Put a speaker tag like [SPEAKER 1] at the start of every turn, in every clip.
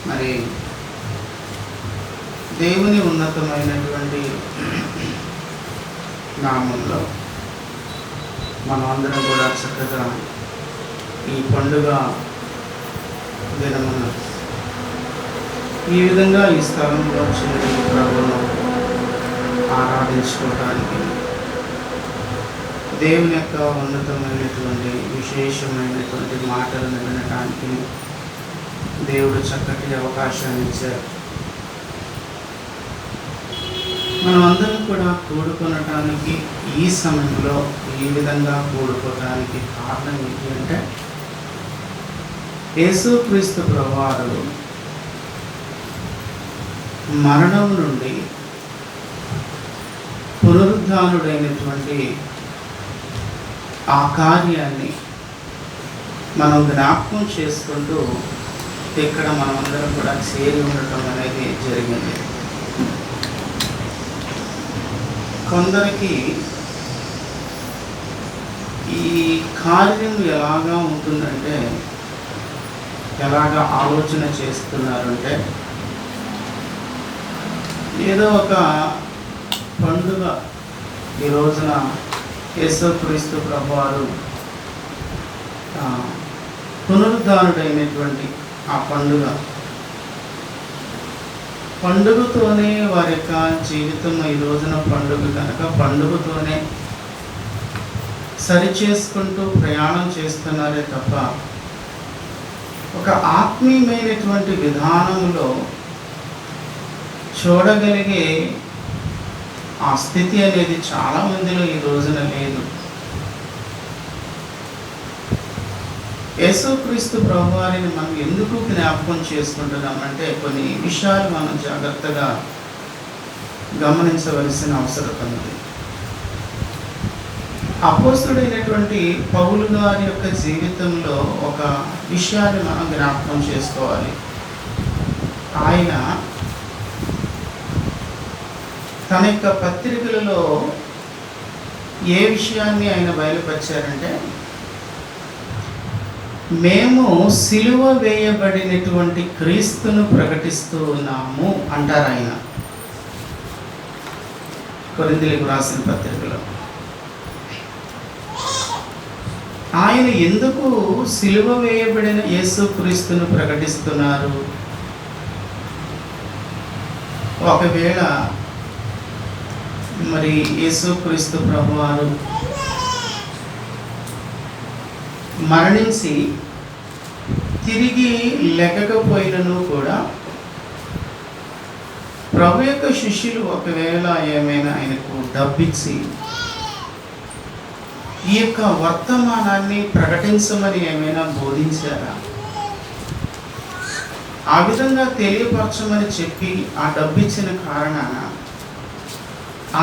[SPEAKER 1] మరి దేవుని ఉన్నతమైనటువంటి నామంలో మనం అందరం కూడా చక్కగా ఈ పండుగ దినమున ఈ విధంగా ఈ స్థలంలో చిన్న ప్రభువును ఆరాధించుకోవడానికి, దేవుని యొక్క ఉన్నతమైనటువంటి విశేషమైనటువంటి మాటలను వినడానికి దేవుడు చక్కటి అవకాశాన్ని ఇచ్చారు. మనం అందరం కూడా కూడుకొనటానికి ఈ సమయంలో ఈ విధంగా కూడుకోవటానికి కారణం ఏంటి అంటే, యేసుక్రీస్తు ప్రభువారు మరణం నుండి పునరుద్ధానుడైనటువంటి ఆ కార్యాన్ని మనం జ్ఞాపకం చేసుకుంటూ ఇక్కడ మనమందరం కూడా చేరి ఉండటం అనేది జరిగింది. కొందరికి ఈ కార్యం ఎలాగా ఉంటుందంటే, ఎలాగా ఆలోచన చేస్తున్నారంటే, ఏదో ఒక పండుగ ఈ రోజున యేసుక్రీస్తు ప్రభువారు పునరుద్ధానుడైనటువంటి ఆ పండుగతోనే వారి యొక్క జీవితం ఈ రోజున పండుగ కనుక పండుగతోనే సరిచేసుకుంటూ ప్రయాణం చేస్తున్నారే తప్ప ఒక ఆత్మీయమైనటువంటి విధానంలో చూడగలిగే ఆ స్థితి అనేది చాలా మందిలో ఈ రోజున లేదు. యేసుక్రీస్తు ప్రభువారిని మనం ఎందుకు జ్ఞాపకం చేసుకుంటున్నామంటే, కొన్ని విషయాలు మనం జాగ్రత్తగా గమనించవలసిన అవసరం ఉంది. అపోస్తుడైనటువంటి పౌలు గారి యొక్క జీవితంలో ఒక విషయాన్ని మనం జ్ఞాపకం చేసుకోవాలి. ఆయన తన యొక్క పత్రికలలో ఏ విషయాన్ని ఆయన బయలుపరిచారంటే, మేము సిలువ వేయబడినటువంటి క్రీస్తును ప్రకటిస్తూ ఉన్నాము అంటారు ఆయన కొరింథీయులకు రాసిన పత్రికలో. ఆయన ఎందుకు సిలువ వేయబడిన యేసుక్రీస్తును ప్రకటిస్తున్నారు? ఒకవేళ మరి యేసుక్రీస్తు ప్రభువారు మరణించి తిరిగి లెక్కకపోయినను కూడా ప్రభు యొక్క శిష్యులు ఒకవేళ ఏమైనా ఆయనకు డబ్బిచ్చి ఈ యొక్క వర్తమానాన్ని ప్రకటించమని ఏమైనా బోధించారా? ఆ విధంగా తెలియపరచమని చెప్పి ఆ డబ్బిచ్చిన కారణాన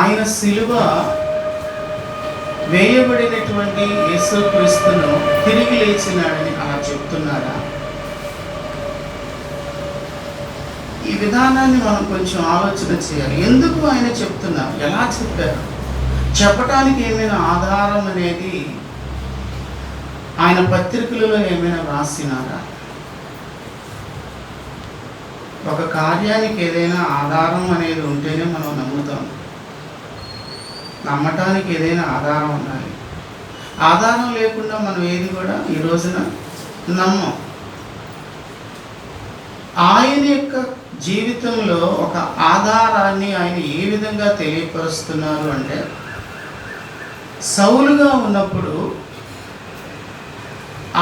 [SPEAKER 1] ఆయన సిలువ వేయబడినటువంటి యేసుక్రీస్తును తిరిగి లేచినాడని అలా చెప్తున్నారా? ఈ విధానాన్ని మనం కొంచెం ఆలోచన చేయాలి. ఎందుకు ఆయన చెప్తున్నారు? ఎలా చెప్పారు? చెప్పటానికి ఏమైనా ఆధారం అనేది ఆయన పత్రికలలో ఏమైనా రాసినారా? ఒక కార్యానికి ఏదైనా ఆధారం అనేది ఉంటేనే మనం నమ్ముతాం. నమ్మటానికి ఏదైనా ఆధారం ఉండాలి. ఆధారం లేకుండా మనం ఏది కూడా ఈ రోజున నమ్మం. ఆయన యొక్క జీవితంలో ఒక ఆధారాన్ని ఆయన ఏ విధంగా తెలియపరుస్తున్నారు అంటే, సౌలుగా ఉన్నప్పుడు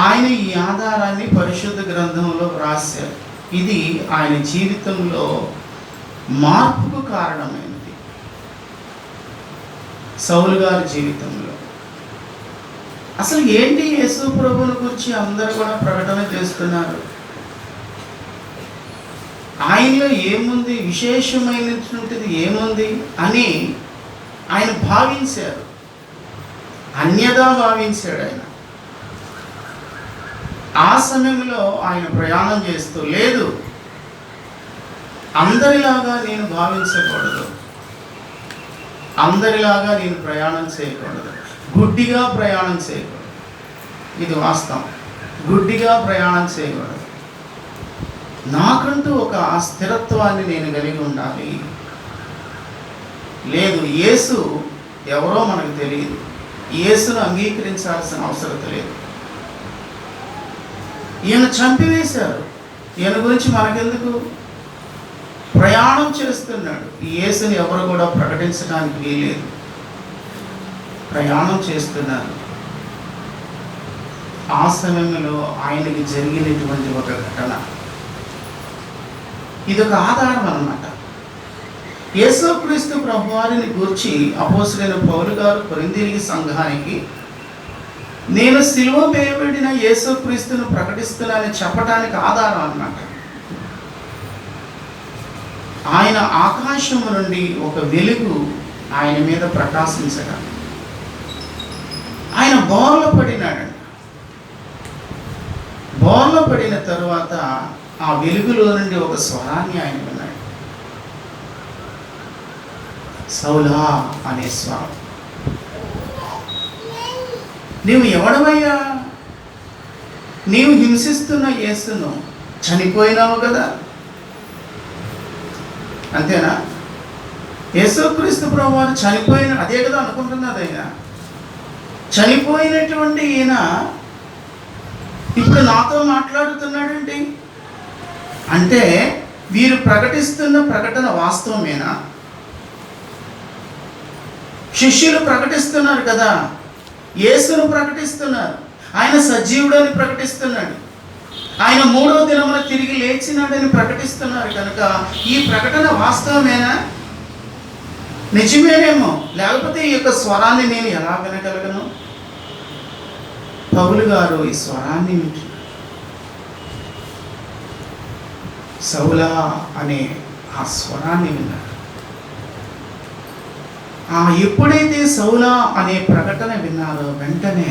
[SPEAKER 1] ఆయన ఈ ఆధారాన్ని పరిశుద్ధ గ్రంథంలో రాశారు. ఇది ఆయన జీవితంలో మార్పుకు కారణమైనది. సౌలు గారి జీవితంలో అసలు ఏంటి యేసు ప్రభువుని గురించి అందరూ కూడా ప్రకటన చేస్తున్నారు? ఆయనలో ఏముంది, విశేషమైనటువంటిది ఏముంది అని ఆయన భావించారు. అన్యదా భావించాడు ఆయన. ఆ సమయంలో ఆయన ప్రయాణం చేస్తూ, లేదు అందరిలాగా నేను భావించకూడదు, అందరిలాగా నేను ప్రయాణం చేయకూడదు, గుడ్డిగా ప్రయాణం చేయకూడదు. ఇది వాస్తవం. గుడ్డిగా ప్రయాణం చేయకూడదు. నాకంటూ ఒక స్థిరత్వాన్ని నేను కలిగి ఉండాలి. లేదు, యేసు ఎవరో మనకు తెలియదు, యేసును అంగీకరించాల్సిన అవసరం లేదు. ఈయన చంపివేశారు, ఈయన గురించి మనకెందుకు? ప్రయాణం చేస్తున్నాడు. ఈ యేసుని ఎవరు కూడా ప్రకటించడానికి వీలేదు. ప్రయాణం చేస్తున్నారు. ఆ సమయంలో ఆయనకి జరిగినటువంటి ఒక ఘటన, ఇదొక ఆధారం అన్నమాట. యేసుక్రీస్తు ప్రభువారిని గూర్చి అపోస్తలుడైన పౌలు గారు కొరింథీ సంఘానికి, నేను సిలువ వేయబడిన యేసుక్రీస్తును ప్రకటిస్తున్నానని చెప్పడానికి ఆధారం అన్నమాట. ఆయన ఆకాశము నుండి ఒక వెలుగు ఆయన మీద ప్రకాశించగా ఆయన బోర్ల పడినాడంట. బోర్ల పడిన తరువాత ఆ వెలుగులో నుండి ఒక స్వరాన్ని ఆయన విన్నాడు. సౌలా అనే స్వరం. నీవు ఎవడవయ్యా? నీవు హింసిస్తున్న యేసును, చనిపోయినావు కదా. అంతేనా? యేసుక్రీస్తు ప్రభువారు చనిపోయిన అదే కదా అనుకుంటున్నది. ఆయన చనిపోయినటువంటి ఈయన ఇప్పుడు నాతో మాట్లాడుతున్నాడండి అంటే వీరు ప్రకటిస్తున్న ప్రకటన వాస్తవమేనా? శిష్యులు ప్రకటిస్తున్నారు కదా, యేసును ప్రకటిస్తున్నారు, ఆయన సజీవుడని ప్రకటిస్తున్నాడు, ఆయన 3వ దినమున తిరిగి లేచినాడని ప్రకటిస్తున్నారు. కనుక ఈ ప్రకటన వాస్తవమేనా? నిజమేనేమో, లేకపోతే ఈ యొక్క స్వరాన్ని నేను ఎలా వినగలను? పౌలు గారు ఈ స్వరాన్ని వింటున్నారు. సౌలా అనే ఆ స్వరాన్ని విన్నారు. ఎప్పుడైతే సౌలా అనే ప్రకటన విన్నారో వెంటనే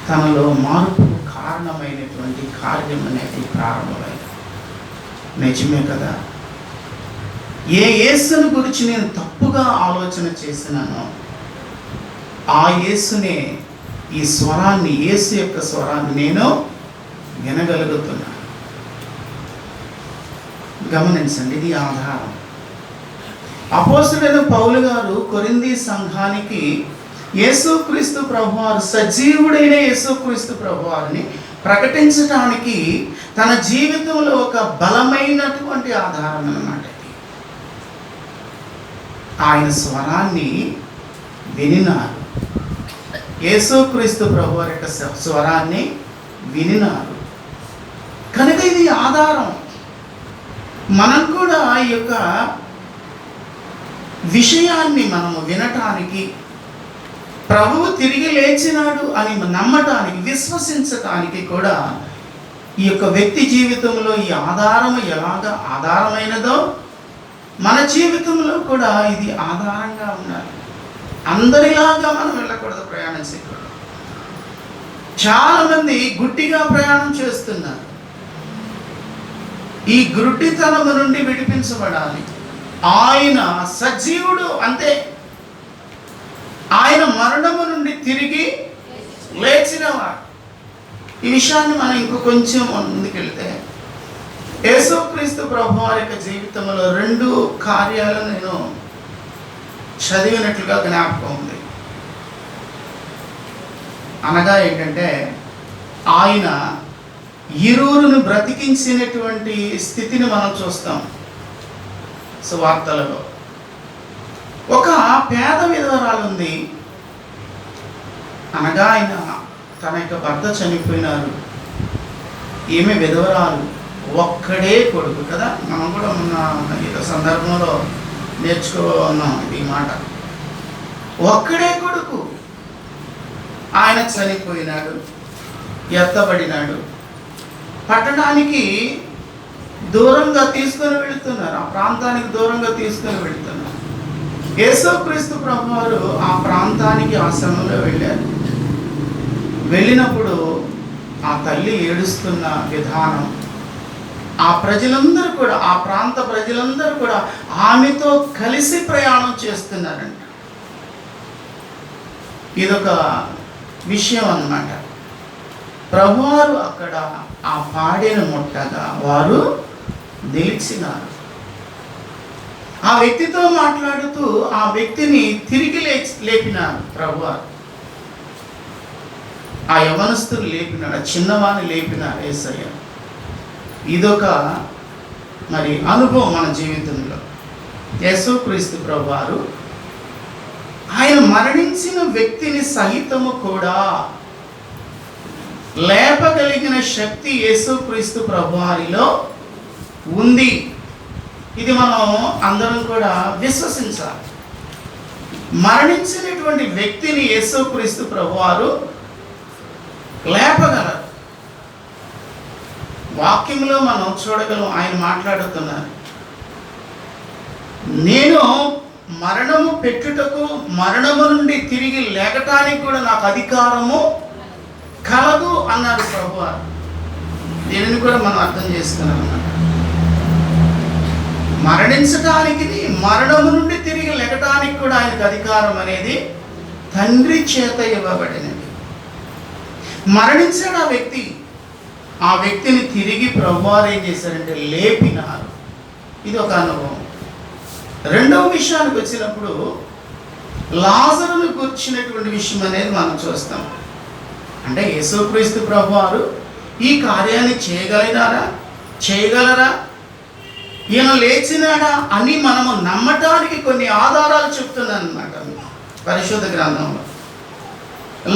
[SPEAKER 1] తనలో మార్పు కారణమైనటువంటి కార్యం అనేది ప్రారంభమైంది. నిజమే కదా, ఏ యేసుని గురించి నేను తప్పుగా ఆలోచన చేసినానో ఆ యేసునే, ఈ స్వరాన్ని, యేసు యొక్క స్వరాన్ని నేను వినగలుగుతున్నాను. గమనించండి, ఇది ఆధారం. అపోస్తలుడైన పౌలు గారు కొరింథీ సంఘానికి యేసుక్రీస్తు ప్రభువారు, సజీవుడైన యేసుక్రీస్తు ప్రభువారిని ప్రకటించడానికి తన జీవితంలో ఒక బలమైనటువంటి ఆధారం అన్నమాట. ఆయన స్వరాన్ని వినినారు. యేసుక్రీస్తు ప్రభువారి యొక్క స్వరాన్ని వినినారు కనుక ఇది ఆధారం. మనం కూడా ఈ యొక్క విషయాన్ని మనము వినటానికి, ప్రభువు తిరిగి లేచినాడు అని నమ్మటానికి, విశ్వసించటానికి కూడా ఈ యొక్క వ్యక్తి జీవితంలో ఈ ఆధారము ఎలాగ ఆధారమైనదో మన జీవితంలో కూడా ఇది ఆధారంగా ఉండాలి. అందరిలాగా మనం వెళ్ళకూడదు ప్రయాణం చేయకూడదు. చాలామంది గుడ్డిగా ప్రయాణం చేస్తున్నారు. ఈ గుడ్డితనము నుండి విడిపించబడాలి. ఆయన సజీవుడు, అంతే. ఆయన మరణము నుండి తిరిగి లేచినవాడు. ఈ విషయాన్ని మనం ఇంకో కొంచెం ముందుకెళ్తే, యేసుక్రీస్తు ప్రభువారి యొక్క జీవితంలో 2 కార్యాలు నేను చదివినట్లుగా జ్ఞాపకం ఉంది. అనగా ఏంటంటే, ఆయన ఇరువురును బ్రతికించినటువంటి స్థితిని మనం చూస్తాం సువార్తలలో. ఒక పేద విధవరాలు ఉంది. అనగా ఆయన తన యొక్క భర్త చనిపోయినారు, ఈమె విధవరాలు, ఒక్కడే కొడుకు కదా. మనం కూడా మొన్న ఈ సందర్భంలో నేర్చుకున్నాం ఈ మాట. ఒక్కడే కొడుకు, ఆయన చనిపోయినాడు, ఎత్తబడినాడు, పట్టణానికి దూరంగా తీసుకొని వెళుతున్నారు, ఆ ప్రాంతానికి దూరంగా తీసుకొని వెళుతున్నారు. యేసుక్రీస్తు ప్రభువారు ఆ ప్రాంతానికి ఆ సమయంలో వెళ్ళారు. వెళ్ళినప్పుడు ఆ తల్లి ఏడుస్తున్న విధానం, ఆ ప్రజలందరూ కూడా, ఆ ప్రాంత ప్రజలందరూ కూడా ఆమెతో కలిసి ప్రయాణం చేస్తున్నారంట. ఇదొక విషయం అన్నమాట. ప్రభువారు అక్కడ ఆ పాడెను ముట్టగా వారు నిలిచినారు. ఆ వ్యక్తితో మాట్లాడుతూ ఆ వ్యక్తిని తిరిగి లేపినారు ప్రభువారు. ఆ యవనస్తుని లేపినాడు, ఆ చిన్నవాణ్ణి లేపినాడు యేసయ్య. ఇదొక మరి అనుభవం మన జీవితంలో. యేసుక్రీస్తు ప్రభువారు ఆయన మరణించిన వ్యక్తిని సహితము కూడా లేపగలిగిన శక్తి యేసుక్రీస్తు ప్రభువారిలో ఉంది. ఇది మనం అందరం కూడా విశ్వసించాలి. మరణించినటువంటి వ్యక్తిని యేసుక్రీస్తు ప్రభువారు లేపగలరు. వాక్యంలో మనం చూడగలం, ఆయన మాట్లాడుతున్నారు, నేను మరణము పెట్టుటకు మరణము నుండి తిరిగి లేకటానికి కూడా నాకు అధికారము కలదు అన్నారు ప్రభువారు. దీనిని కూడా మనం అర్థం చేసుకున్నాం అన్నమాట. మరణించటానికి, మరణము నుండి తిరిగి లెగటానికి కూడా ఆయనకు అధికారం అనేది తండ్రి చేత ఇవ్వబడినది. మరణించాడు ఆ వ్యక్తి. ఆ వ్యక్తిని తిరిగి ప్రభువారు ఏం చేశారంటే లేపినారు. ఇది ఒక అనుభవం. రెండవ విషయానికి వచ్చినప్పుడు లాజరును కూర్చున్నటువంటి విషయం అనేది మనం చూస్తాం. అంటే యేసుక్రీస్తు ప్రభువారు ఈ కార్యాన్ని చేయగలరా, ఈయన లేచినాడా అని మనము నమ్మటానికి కొన్ని ఆధారాలు చెప్తున్నాను అన్నమాట పరిశుద్ధ గ్రంథంలో.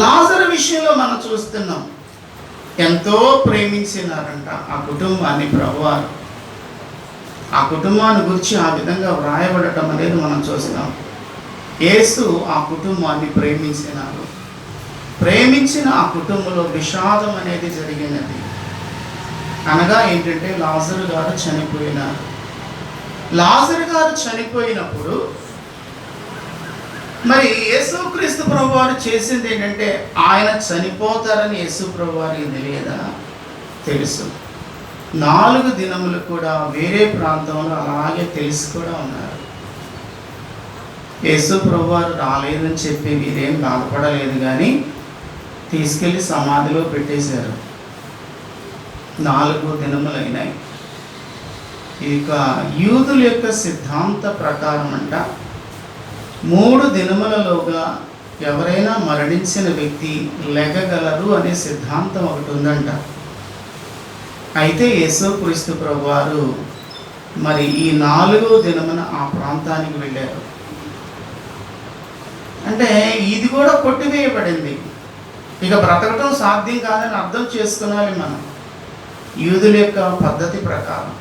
[SPEAKER 1] లాజరు విషయంలో మనం చూస్తున్నాం, ఎంతో ప్రేమించినారంట ఆ కుటుంబాన్ని ప్రభువారు. ఆ కుటుంబాన్ని గురించి ఆ విధంగా వ్రాయబడటం అనేది మనం చూస్తాం. యేసు ఆ కుటుంబాన్ని ప్రేమించినారు. ప్రేమించిన ఆ కుటుంబంలో విషాదం అనేది జరిగినది. అనగా ఏంటంటే లాజరు గారు చనిపోయినారు. లాజరు గారు చనిపోయినప్పుడు మరి యేసుక్రీస్తు ప్రభువారు చేసింది ఏంటంటే, ఆయన చనిపోతారని యేసు ప్రభువారికి తెలియదా? తెలుసు. 4 దినములు కూడా వేరే ప్రాంతంలో అలాగే తెలిసి కూడా ఉన్నారు. యేసు ప్రభువారు రాలేదని చెప్పి వీరేం బాధపడలేదు, కానీ తీసుకెళ్ళి సమాధిలో పెట్టేశారు. 4 దినములు అయినాయి. ఇక యూదుల యొక్క సిద్ధాంత ప్రకారం అంట 3 దినములలోగా ఎవరైనా మరణించిన వ్యక్తి లెగగలరు అనే సిద్ధాంతం ఒకటి ఉందంట. అయితే యేసుక్రీస్తు ప్రభువారు మరి ఈ 4వ దినమున ఆ ప్రాంతానికి వెళ్ళారు. అంటే ఇది కూడా కొట్టివేయబడింది. ఇక బ్రతకటం సాధ్యం కాదని అర్థం చేసుకున్నాలి మనం యూదుల యొక్క పద్ధతి ప్రకారం.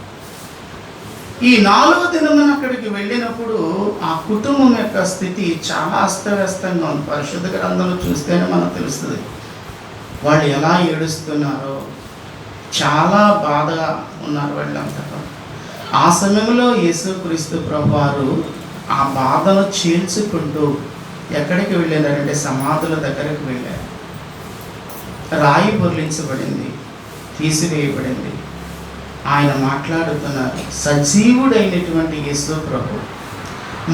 [SPEAKER 1] ఈ 4వ దినమున అక్కడికి వెళ్ళినప్పుడు ఆ కుటుంబం యొక్క స్థితి చాలా అస్తవ్యస్తంగా ఉంది. పరిశుద్ధ గ్రంథంలో చూస్తేనే మనకు తెలుస్తుంది వాళ్ళు ఎలా ఏడుస్తున్నారో. చాలా బాధగా ఉన్నారు వాళ్ళంతా. ఆ సమయంలో యేసుక్రీస్తు ప్రభువారు ఆ బాధను చీల్చుకుంటూ ఎక్కడికి వెళ్ళారంటే సమాధుల దగ్గరకు వెళ్ళారు. రాయి పొర్లించబడింది, తీసివేయబడింది. ఆయన మాట్లాడుతున్నారు, సజీవుడైనటువంటి యేసు ప్రభు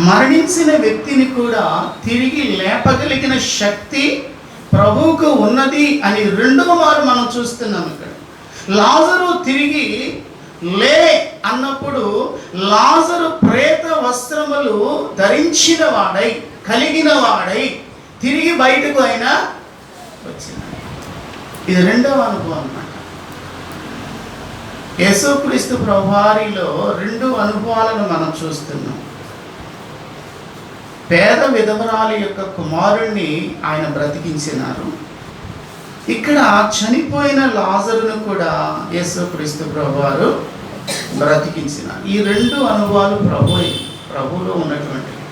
[SPEAKER 1] మరణించిన వ్యక్తిని కూడా తిరిగి లేపగలిగిన శక్తి ప్రభువుకు ఉన్నది అని 2వ మారు మనం చూస్తున్నాం. ఇక్కడ లాజరు తిరిగి లే అన్నప్పుడు లాజరు ప్రేత వస్త్రములు ధరించిన వాడై, కలిగిన వాడై తిరిగి బయటకు అయినా వచ్చినాడు. ఇది 2వ అనుభవం అన్నమాట. యేసుక్రీస్తు ప్రభువారిలో 2 అనుభవాలను మనం చూస్తున్నాం. పేద విధవరాలి యొక్క కుమారుణ్ణి ఆయన బ్రతికించినారు. ఇక్కడ చనిపోయిన లాజరును కూడా యేసుక్రీస్తు ప్రభువారు బ్రతికించినారు. ఈ 2 అనుభవాలు ప్రభువులో ఉన్నటువంటివి.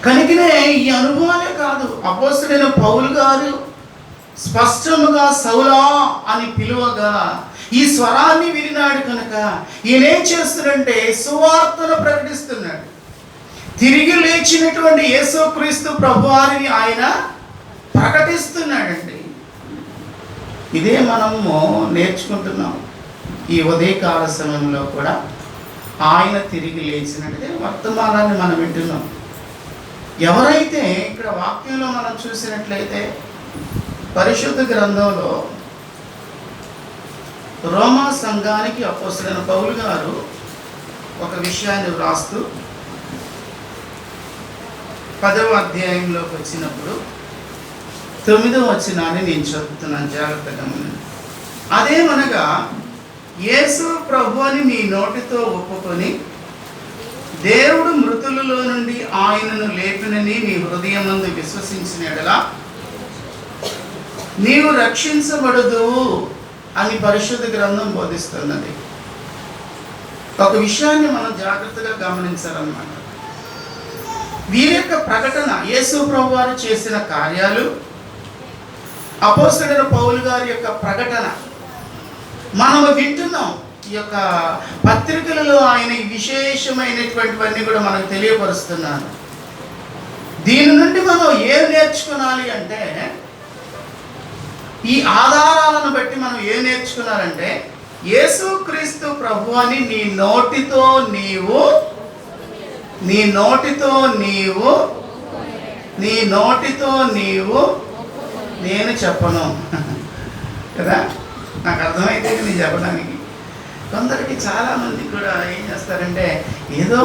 [SPEAKER 1] కనుకనే ఈ అనుభవాలే కాదు, అపోస్తలుడైన పౌలు గారు స్పష్టముగా సౌలా అని పిలువగా ఈ స్వరాన్ని వినినాడు కనుక ఈయన ఏం చేస్తున్నాడంటే సువార్తను ప్రకటిస్తున్నాడు. తిరిగి లేచినటువంటి యేసుక్రీస్తు ప్రభువారిని ఆయన ప్రకటిస్తున్నాడండి. ఇదే మనము నేర్చుకుంటున్నాం. ఈ ఉదయకాల సమయంలో కూడా ఆయన తిరిగి లేచినట్టుగా వర్తమానాన్ని మనం వింటున్నాం. ఎవరైతే ఇక్కడ వాక్యంలో మనం చూసినట్లయితే పరిశుద్ధ గ్రంథంలో రోమా సంఘానికి అపోస్తలుడైన పౌలు గారు ఒక విషయాన్ని వ్రాస్తూ 10వ అధ్యాయంలోకి వచ్చినప్పుడు 9వ వచనాన్ని నేను చదువుతున్నాను, జాగ్రత్తగా గమనించండి. అదేమనగా, యేసు ప్రభువుని నీ నోటితో ఒప్పుకొని దేవుడు మృతులలో నుండి ఆయనను లేపినని నీ హృదయమందు విశ్వసించిన యెడల నీవు రక్షించబడదువు అని పరిశుద్ధ గ్రంథం బోధిస్తున్నది. ఒక విషయాన్ని మనం జాగ్రత్తగా గమనించాలన్నమాట. వీరి యొక్క ప్రకటన, యేసు ప్రభు వారు చేసిన కార్యాలు, అపోస్తలుడైన పౌలు గారి యొక్క ప్రకటన మనము వింటున్నాం. ఈ యొక్క పత్రికలలో ఆయన విశేషమైనటువంటివన్నీ కూడా మనకు తెలియపరుస్తున్నారు. దీని నుండి మనం ఏం నేర్చుకోవాలి అంటే, ఈ ఆధారాలను బట్టి మనం ఏం నేర్చుకున్నారంటే, యేసుక్రీస్తు ప్రభువుని నీ నోటితో నీవు నేను చెప్పను కదా. నాకు అర్థమైతే నేను చెప్పడానికి. కొందరికి చాలామంది కూడా ఏం చేస్తారంటే, ఏదో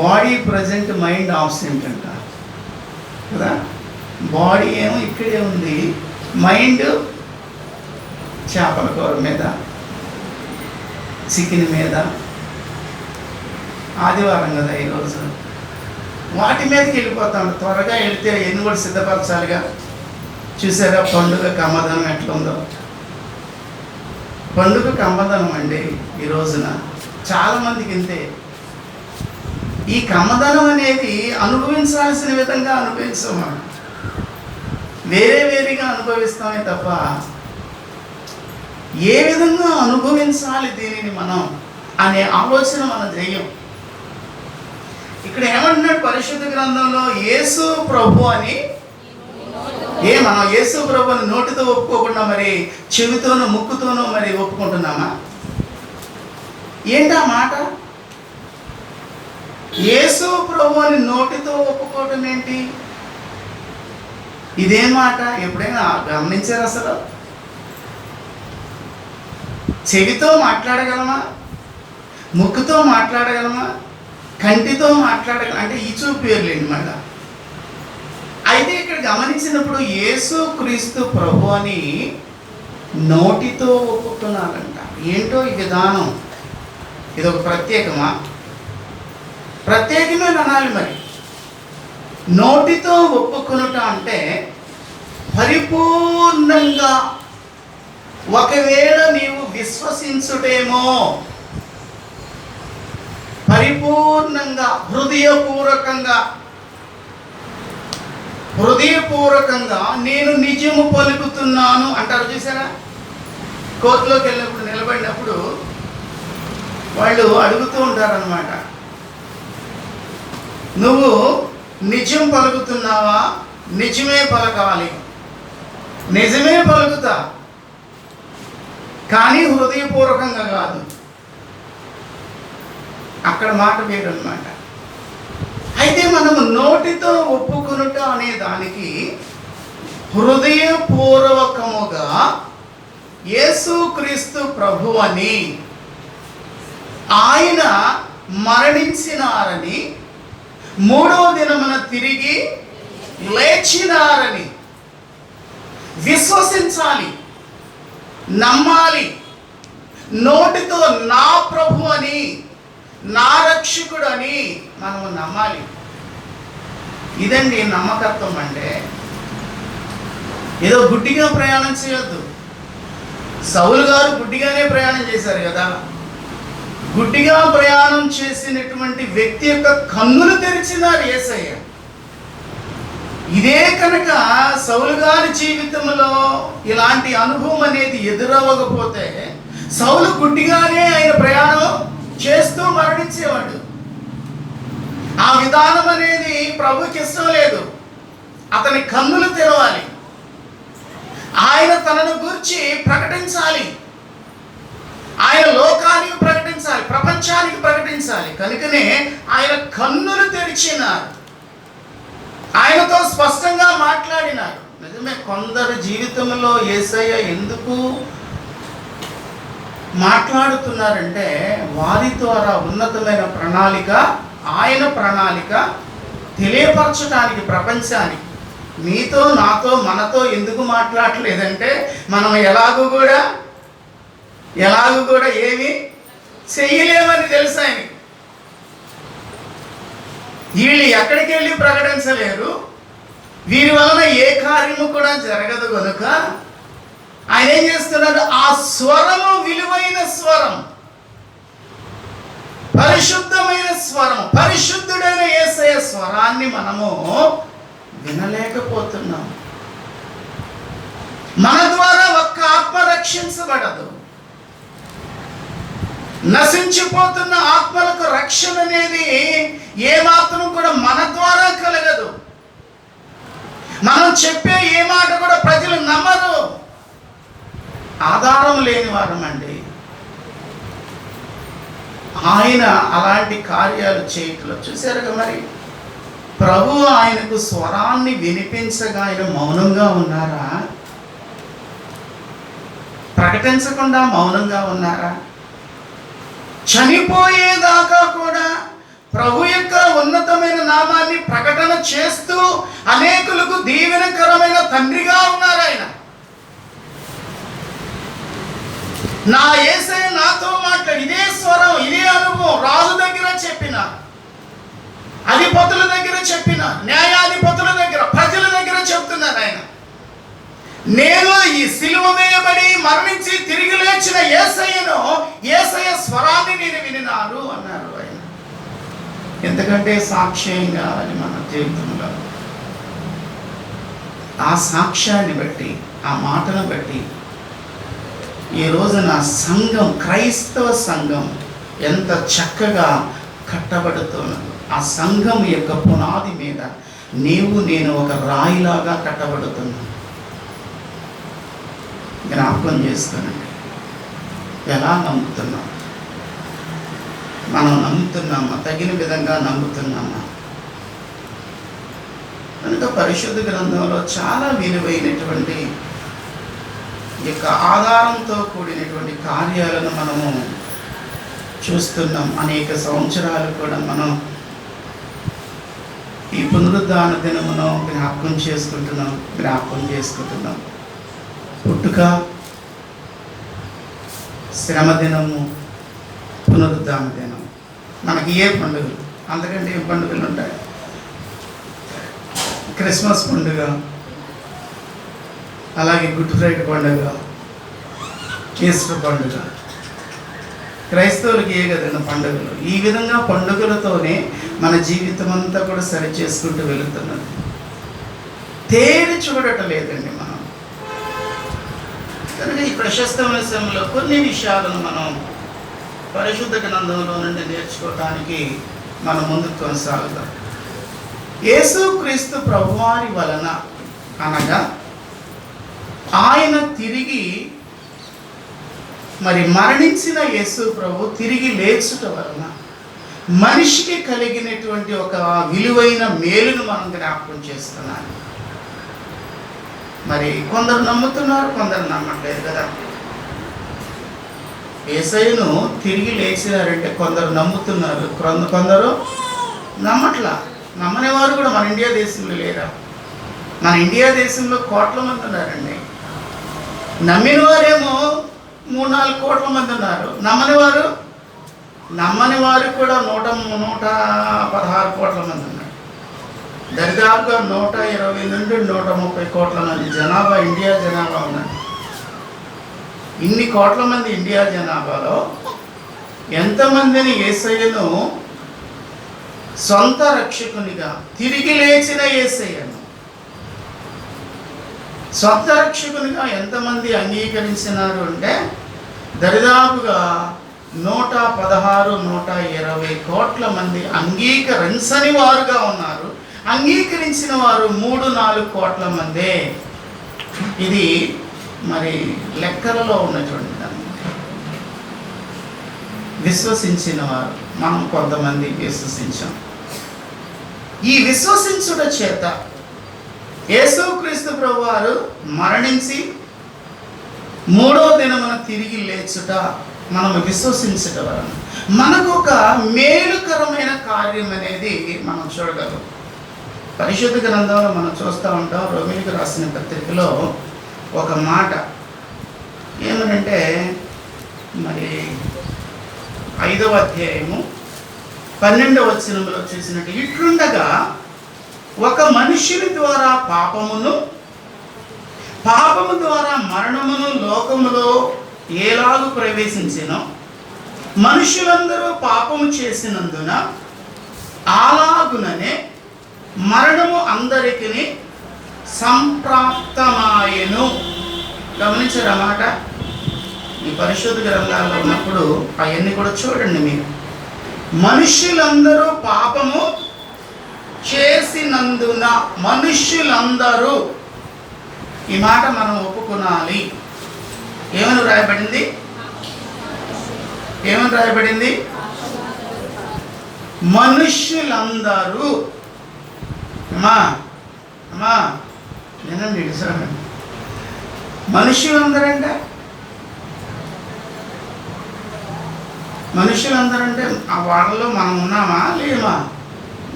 [SPEAKER 1] బాడీ ప్రజెంట్ మైండ్ ఆబ్సెంట్ అంట కదా. బాడీ ఏమో ఇక్కడే ఉంది, మైండ్ చేపల కూర మీద, చికెన్ మీద, ఆదివారం కదా ఈరోజు, వాటి మీదకి వెళ్ళిపోతాను. త్వరగా వెళితే ఎన్ని కూడా సిద్ధపరచాలిగా. చూసారా పండుగ కమ్మదనం ఎట్లా ఉందో? పండుగ కమ్మదనం అండి ఈ రోజున చాలామందికి ఇంతే. ఈ కమ్మదనం అనేది అనుభవించాల్సిన విధంగా అనుభవించాం, మనం వేరేగా అనుభవిస్తామే తప్ప ఏ విధంగా అనుభవించాలి దీనిని మనం అనే ఆలోచన మనం చెయ్యం. ఇక్కడ ఏమంటున్నాడు పరిశుద్ధ గ్రంథంలో, యేసు ప్రభు అని మనం యేసు ప్రభు అని నోటితో ఒప్పుకోకుండా మరి చెవితోనూ ముక్కుతోనూ మరి ఒప్పుకుంటున్నామా? ఏంటా మాట? యేసు ప్రభు అని నోటితో ఒప్పుకోవటం ఏంటి? ఇదే మాట ఎప్పుడైనా గమనించారు? అసలు చెవితో మాట్లాడగలమా? ముక్కుతో మాట్లాడగలమా? కంటితో మాట్లాడగలమా? అంటే ఈ చూపు పేర్లేండి మళ్ళా. అయితే ఇక్కడ గమనించినప్పుడు యేసుక్రీస్తు ప్రభు అని నోటితో ఒప్పుకున్నారంట. ఏంటో ఈ విధానం? ఇది ఒక ప్రత్యేకమా? ప్రత్యేకమే అనాలి. మరి నోటితో ఒప్పుకొనుట అంటే పరిపూర్ణంగా, ఒకవేళ నీవు విశ్వసించుటేమో, పరిపూర్ణంగా హృదయపూర్వకంగా నేను నిజము పలుకుతున్నాను అంటారు. చూసారా, కోర్టులోకి వెళ్ళినప్పుడు నిలబడినప్పుడు వాళ్ళు అడుగుతూ ఉంటారనమాట, నువ్వు నిజం పలుకుతున్నావా? నిజమే పలకాలి. నిజమే పలుకుతా, కానీ హృదయపూర్వకంగా కాదు. అక్కడ మాట వేరన్నమాట. అయితే మనము నోటితో ఒప్పుకొనుట అనే దానికి హృదయపూర్వకముగా యేసుక్రీస్తు ప్రభువని, ఆయన మరణించినారని, మూడవ దినమున తిరిగి లేచినారని విశ్వసించాలి, నమ్మాలి. నోటితో నా ప్రభు అని, నా రక్షకుడు అని మనము నమ్మాలి. ఇదండి నమ్మకత్వం అంటే. ఏదో గుడ్డిగా ప్రయాణం చేయొద్దు. సౌలు గారు గుడ్డిగానే ప్రయాణం చేశారు కదా. గుడ్డిగా ప్రయాణం చేసినటువంటి వ్యక్తి యొక్క కన్నులు తెరిచినారు యేసయ్య. ఇదే కనుక సౌలు గారి జీవితంలో ఇలాంటి అనుభవం అనేది ఎదురవ్వకపోతే సౌలు గుడ్డిగానే ఆయన ప్రయాణం చేస్తూ మరణించేవాడు. ఆ విధానం అనేది ప్రభుకి ఇష్టం లేదు. అతని కన్నులు తెరవాలి. ఆయన తనను గురించి ప్రకటించాలి. ఆయన లోకానికి ప్రకటించాలి, ప్రపంచానికి ప్రకటించాలి. కనుకనే ఆయన కన్నులు తెరిచినారు, ఆయనతో స్పష్టంగా మాట్లాడినారు. నిజమే, కొందరి జీవితంలో యేసయ్య ఎందుకు మాట్లాడుతున్నారంటే వారి ద్వారా ఉన్నతమైన ప్రణాళిక, ఆయన ప్రణాళిక తెలియపరచడానికి ప్రపంచానికి. మీతో నాతో మనతో ఎందుకు మాట్లాడలేదంటే మనం ఎలాగూ కూడా ఏమి చెయ్యలేమని తెలుసు ఆయనకి. వీళ్ళు ఎక్కడికి వెళ్ళి ప్రకటించలేరు, వీరి వలన ఏ కార్యము కూడా జరగదు కనుక ఆయన ఏం చేస్తున్నారు, ఆ స్వరము విలువైన స్వరం, పరిశుద్ధమైన స్వరం, పరిశుద్ధుడైన యేసయ్య స్వరాన్ని మనము వినలేకపోతున్నాం. మన ద్వారా ఒక్క ఆత్మ రక్షించబడదు. నశించిపోతున్న ఆత్మలకు రక్షణ అనేది ఏమాత్రం కూడా మన ద్వారా కలగదు. మనం చెప్పే ఏ మాట కూడా ప్రజలు నమ్మరు. ఆధారం లేని వారమండి. ఆయన అలాంటి కార్యాలు చేయట్లో చూశారుగా. మరి ప్రభు ఆయనకు స్వరాన్ని వినిపించగా ఆయన మౌనంగా ఉన్నారా? ప్రకటించకుండా మౌనంగా ఉన్నారా? చనిపోయేదాకా కూడా ప్రభు యొక్క ఉన్నతమైన నామాన్ని ప్రకటన చేస్తూ అనేకులకు దీవెనకరమైన తండ్రిగా ఉన్నారు ఆయన. నా యేసయ్య నాతో మాట్లాడి ఇదే స్వరం, ఇదే అనుభవం రాజు దగ్గర చెప్పిన, అధిపతుల దగ్గర చెప్పిన, న్యాయాధిపతుల దగ్గర, ప్రజల దగ్గర చెప్తున్నారు ఆయన. నేను ఈ సిలువ వేయబడి మరణించి తిరిగి లేచిన యేసయ్య స్వరాన్ని నేను విన్నాను అన్నారు ఆయన. ఎందుకంటే సాక్ష్యం కావాలి మన జీవితంలో. ఆ సాక్ష్యాన్ని బట్టి, ఆ మాటను బట్టి ఈ రోజున సంఘం, క్రైస్తవ సంఘం ఎంత చక్కగా కట్టబడుతున్నది. ఆ సంఘం యొక్క పునాది మీద నేను ఒక రాయిలాగా కట్టబడుతున్నాను. జ్ఞాపకం చేసుకోనండి. ఎలా నమ్ముతున్నాం? మనం నమ్ముతున్నామా? తగిన విధంగా నమ్ముతున్నామా? కనుక పరిశుద్ధ గ్రంథంలో చాలా విలువైనటువంటి యొక్క ఆధారంతో కూడినటువంటి కార్యాలను మనము చూస్తున్నాం. అనేక సంవత్సరాలు కూడా మనం ఈ పునరుద్ధాన దినమును జ్ఞాపకం చేసుకుంటున్నాం. పుట్టుక, శ్రమ దినము, పునరుద్ధాన దినం. మనకి ఏ పండుగలు అంతకంటే ఏ పండుగలు ఉంటాయి? క్రిస్మస్ పండుగ, అలాగే గుడ్ ఫ్రైడే పండుగ, ఈస్టర్ పండుగ. క్రైస్తవులకి ఏ కదండి పండుగలు. ఈ విధంగా పండుగలతోనే మన జీవితం అంతా కూడా సరి చేసుకుంటూ వెళుతున్నది. తేరి చూడటలేదండి మనం. కనుక ఈ ప్రశస్తమైన సమయంలో కొన్ని విషయాలను మనం పరిశుద్ధ గ్రంథంలో నుండి నేర్చుకోవటానికి మనం ముందుకు కొనసాగుతాం. యేసుక్రీస్తు ప్రభువారి వలన అనగా ఆయన తిరిగి మరణించిన యేసు ప్రభు తిరిగి లేచుట వలన మనిషికి కలిగినటువంటి ఒక విలువైన మేలును మనం జ్ఞాపకం చేస్తున్నాం. మరి కొందరు నమ్ముతున్నారు, కొందరు నమ్మట్లేదు కదా. యేసయ్యను తిరిగి లేచినారంటే కొందరు నమ్ముతున్నారు, కొందరు నమ్మట్లా. నమ్మని వారు కూడా మన ఇండియా దేశంలో లేరా? మన ఇండియా దేశంలో కోట్ల మంది ఉన్నారండి. నమ్మిన వారేమో 3-4 కోట్ల మంది ఉన్నారు. నమ్మని వారు కూడా 116 కోట్ల మంది ఉన్నారు. దరిదాపుగా 120 నుండి 130 కోట్ల మంది జనాభా, ఇండియా జనాభా ఉన్నారు. ఇన్ని కోట్ల మంది ఇండియా జనాభాలో ఎంతమందిని యేసయ్యను సొంత రక్షకునిగా, తిరిగి లేచిన యేసయ్యను సొంత రక్షకునిగా ఎంతమంది అంగీకరించినారు అంటే దరిదాపుగా 116-120 కోట్ల మంది అంగీకరించని వారుగా ఉన్నారు. అంగీకరించిన వారు 3-4 కోట్ల మందే. ఇది మరి లెక్కలలో ఉన్నటువంటి దాన్ని విశ్వసించిన వారు మనం కొంతమంది విశ్వసించాం. ఈ విశ్వసించుట చేత యేసుక్రీస్తు ప్రభువారు మరణించి మూడవ దినమున తిరిగి లేచుట మనం విశ్వసించుట వలన మనకు ఒక మేలుకరమైన కార్యం అనేది మనం చూడగలం. పరిశుద్ధ గ్రంథంలో మనం చూస్తూ ఉంటాం. రోమిలికి రాసిన పత్రికలో ఒక మాట ఏమనంటే, మరి 5వ అధ్యాయము 12వ వచనంలో చూసినట్టు, ఇట్లుండగా ఒక మనుష్యుని ద్వారా పాపము ద్వారా మరణమును లోకములో ఏలాగు ప్రవేశించెనో, మనుషులందరూ పాపము చేసినందున అలాగుననే మరణము అందరికీ సంప్రాప్తమాయెను. గమనించారన్నమాట. ఈ పరిశుద్ధ గ్రంథాల్లో ఉన్నప్పుడు అవన్నీ కూడా చూడండి మీరు. మనుష్యులందరూ పాపము చేసినందున, మనుష్యులందరూ, ఈ మాట మనం ఒప్పుకోనాలి. ఏమని రాయబడింది? మనుష్యులందరూ. అమ్మా నేనండి మనుష్యులందరంటే వాళ్ళలో మనం ఉన్నామా లేమా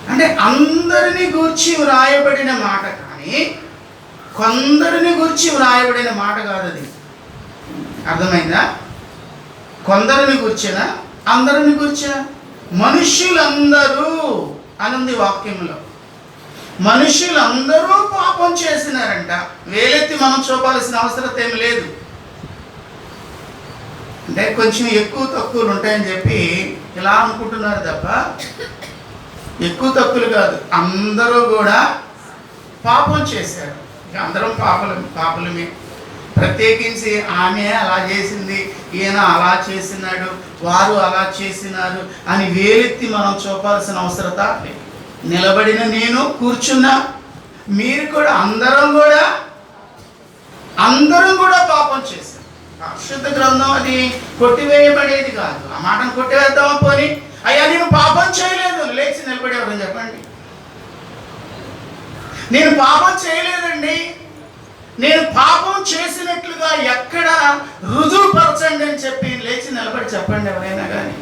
[SPEAKER 1] అంటే అందరినీ గూర్చి వ్రాయబడిన మాట, కానీ కొందరిని గురించి వ్రాయబడిన మాట కాదు అది. అర్థమైందా? కొందరిని గుర్చినా అందరిని గుర్చా? మనుష్యులందరూ అనుంది వాక్యంలో. మనుష్యులందరూ పాపం చేసినారంట. వేలెత్తి మనం చూపాల్సిన అవసరం ఏమి లేదు. అంటే కొంచెం ఎక్కువ తక్కువలు ఉంటాయని చెప్పి ఇలా అనుకుంటున్నారు తప్ప ఎక్కువ తక్కువలు కాదు. అందరూ కూడా పాపం చేశారు. అందరం పాపలమే. ప్రత్యేకించి ఆమె అలా చేసింది, ఈయన అలా చేసినాడు, వారు అలా చేసినారు అని వేలెత్తి మనం చూపాల్సిన అవసరత లేదు. నిలబడిన నేను, కూర్చున్నా మీరు కూడా, అందరం కూడా పాపం చేశారు. పరిశుద్ధ గ్రంథం అది కొట్టివేయబడేది కాదు. ఆ మాటను కొట్టివేద్దామా పోని, అయ్యా నేను పాపం చేయలేదు, లేచి నిలబడేవారని చెప్పండి. నేను పాపం చేయలేదండి, నేను పాపం చేసినట్లుగా ఎక్కడ రుజువుపరచండి అని చెప్పి లేచి నిలబడి చెప్పండి ఎవరైనా కానీ.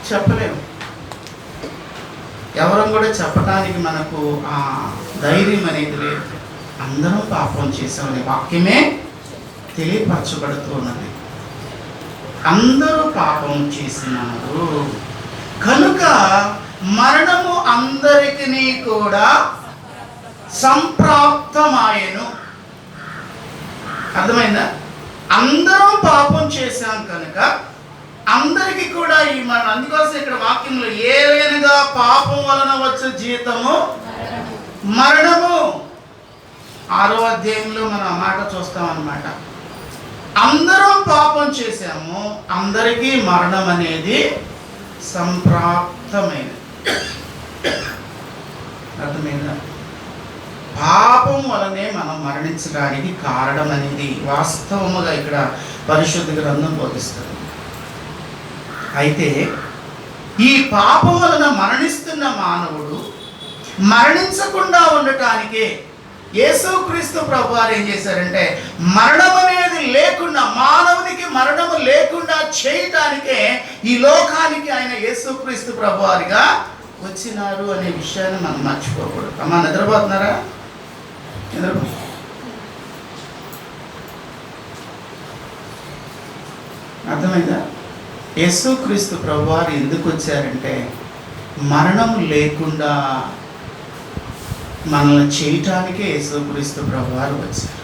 [SPEAKER 1] చెప్పలేము. ఎవరం కూడా చెప్పడానికి మనకు ఆ ధైర్యం అనేది లేదు. అందరం పాపం చేసామనే వాక్యమే తెలియపరచబడుతున్నది. అందరూ పాపం చేసినారు కనుక మరణము అందరికీ కూడా సంప్రాప్తమాయెను. అర్థమైందా? అందరం పాపం చేశాం కనుక అందరికీ కూడా ఈ మరణం. అందుకోసం ఇక్కడ వాక్యంలో ఏలైనగా పాపం వలన వచ్చే జీతము మరణము. 6వ అధ్యాయంలో మనం ఆ మాట చూస్తాం అన్నమాట. అందరం పాపం చేశాము, అందరికీ మరణం అనేది సంప్రాప్తమైనది. అర్థమైందా? పాపం వలనే మనం మరణించడానికి కారణం అనేది వాస్తవముగా ఇక్కడ పరిశుద్ధ గ్రంథం బోధిస్తుంది. అయితే ఈ పాపం వలన మరణిస్తున్న మానవుడు మరణించకుండా ఉండటానికే యేసుక్రీస్తు ప్రభువారు ఏం చేశారంటే, మరణం అనేది లేకుండా, మానవునికి మరణము లేకుండా చేయటానికే ఈ లోకానికి ఆయన యేసుక్రీస్తు ప్రభువారిగా వచ్చినారు అనే విషయాన్ని మనం మర్చిపోకూడదు. అమ్మా నిద్రపోతున్నారా? అర్థమైందా? యేసుక్రీస్తు ప్రభువారు ఎందుకు వచ్చారంటే, మరణం లేకుండా మనల్ని చేయటానికే యేసుక్రీస్తు ప్రభువారు వచ్చారు.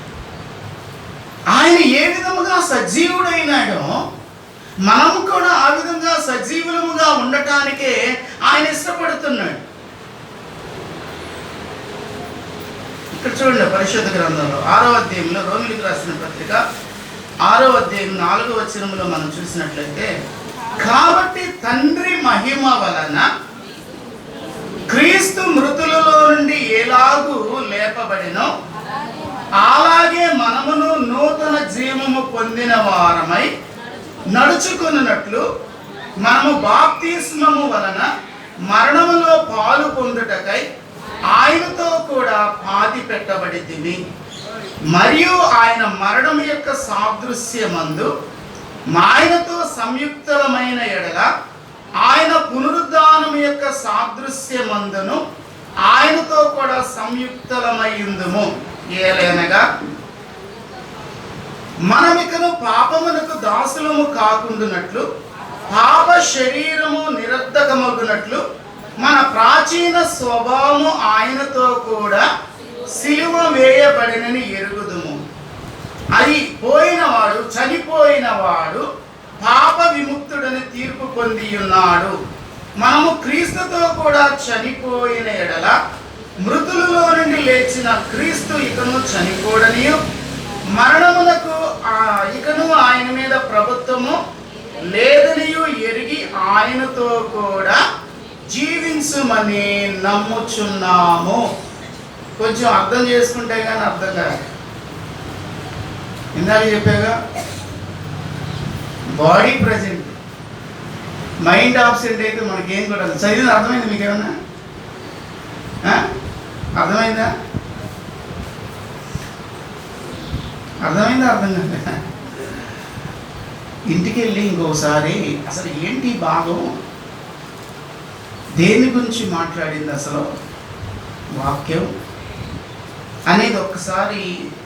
[SPEAKER 1] ఆయన ఏ విధముగా సజీవుడైనాడో మనం కూడా ఆ విధంగా సజీవులముగా ఉండటానికే ఆయన ఇష్టపడుతున్నాడు. ఇక్కడ చూడండి పరిశుద్ధ గ్రంథంలో 6వ అధ్యాయంలో, రోమిలికి రాసిన పత్రిక 6వ అధ్యాయం 4వ వచనంలో మనం చూసినట్లయితే, కాబట్టి తండ్రి మహిమ వలన క్రీస్తు మృతులలో నుండి ఎలాగూ లేపబడినో అలాగే మనమును నూతన జీవము పొందిన వారమై నడుచుకున్నట్లు మనము బాప్తిస్మము వలన మరణములో పాలు పొందుటకై ఆయనతో కూడా పాతి పెట్టబడితిమి. మరియు ఆయన మరణం యొక్క సాదృశ్యమందు ఆయనతో సంయుక్తమైన ఎడల ఆయన పునరుద్ధానం యొక్క సాదృశ్యమందును ఆయనతో కూడా సంయుక్తమయ్యుందుము. ఏలైనగా మనమికను పాపమునకు దాసులము కాకుండానట్లు, పాప శరీరము నిరర్ధకమగునట్లు మన ప్రాచీన స్వభావము ఆయనతో కూడా సిలువ వేయబడినని ఎరుగుదుము. అది పోయినవాడు, చనిపోయినవాడు పాప విముక్తుడని తీర్పు పొంది ఉన్నాడు. మనము క్రీస్తుతో కూడా చనిపోయిన ఎడల మృతులలో నుండి లేచిన క్రీస్తు ఇకను చనిపోడనియు, మరణమునకు ఇకను ఆయన మీద ప్రభుత్వము లేదనియు ఎరిగి ఆయనతో కూడా జీవించుమని నమ్ముచున్నాము. కొంచెం అర్థం చేసుకుంటే కానీ అర్థం కాదు. ఇందాక చెప్పాగా, బాడీ ప్రజెంట్, మైండ్ ఆబ్సెంట్ అయితే మనకేం కూడా చదివింది అర్థమైంది. మీకు ఏమన్నా అర్థమైందా? అర్థమైందా? అర్థం కాదు. ఇంటికి వెళ్ళి ఇంకోసారి అసలు ఏంటి భాగం, దేని గురించి మాట్లాడింది అసలు వాక్యం అనేది ఒక్కసారి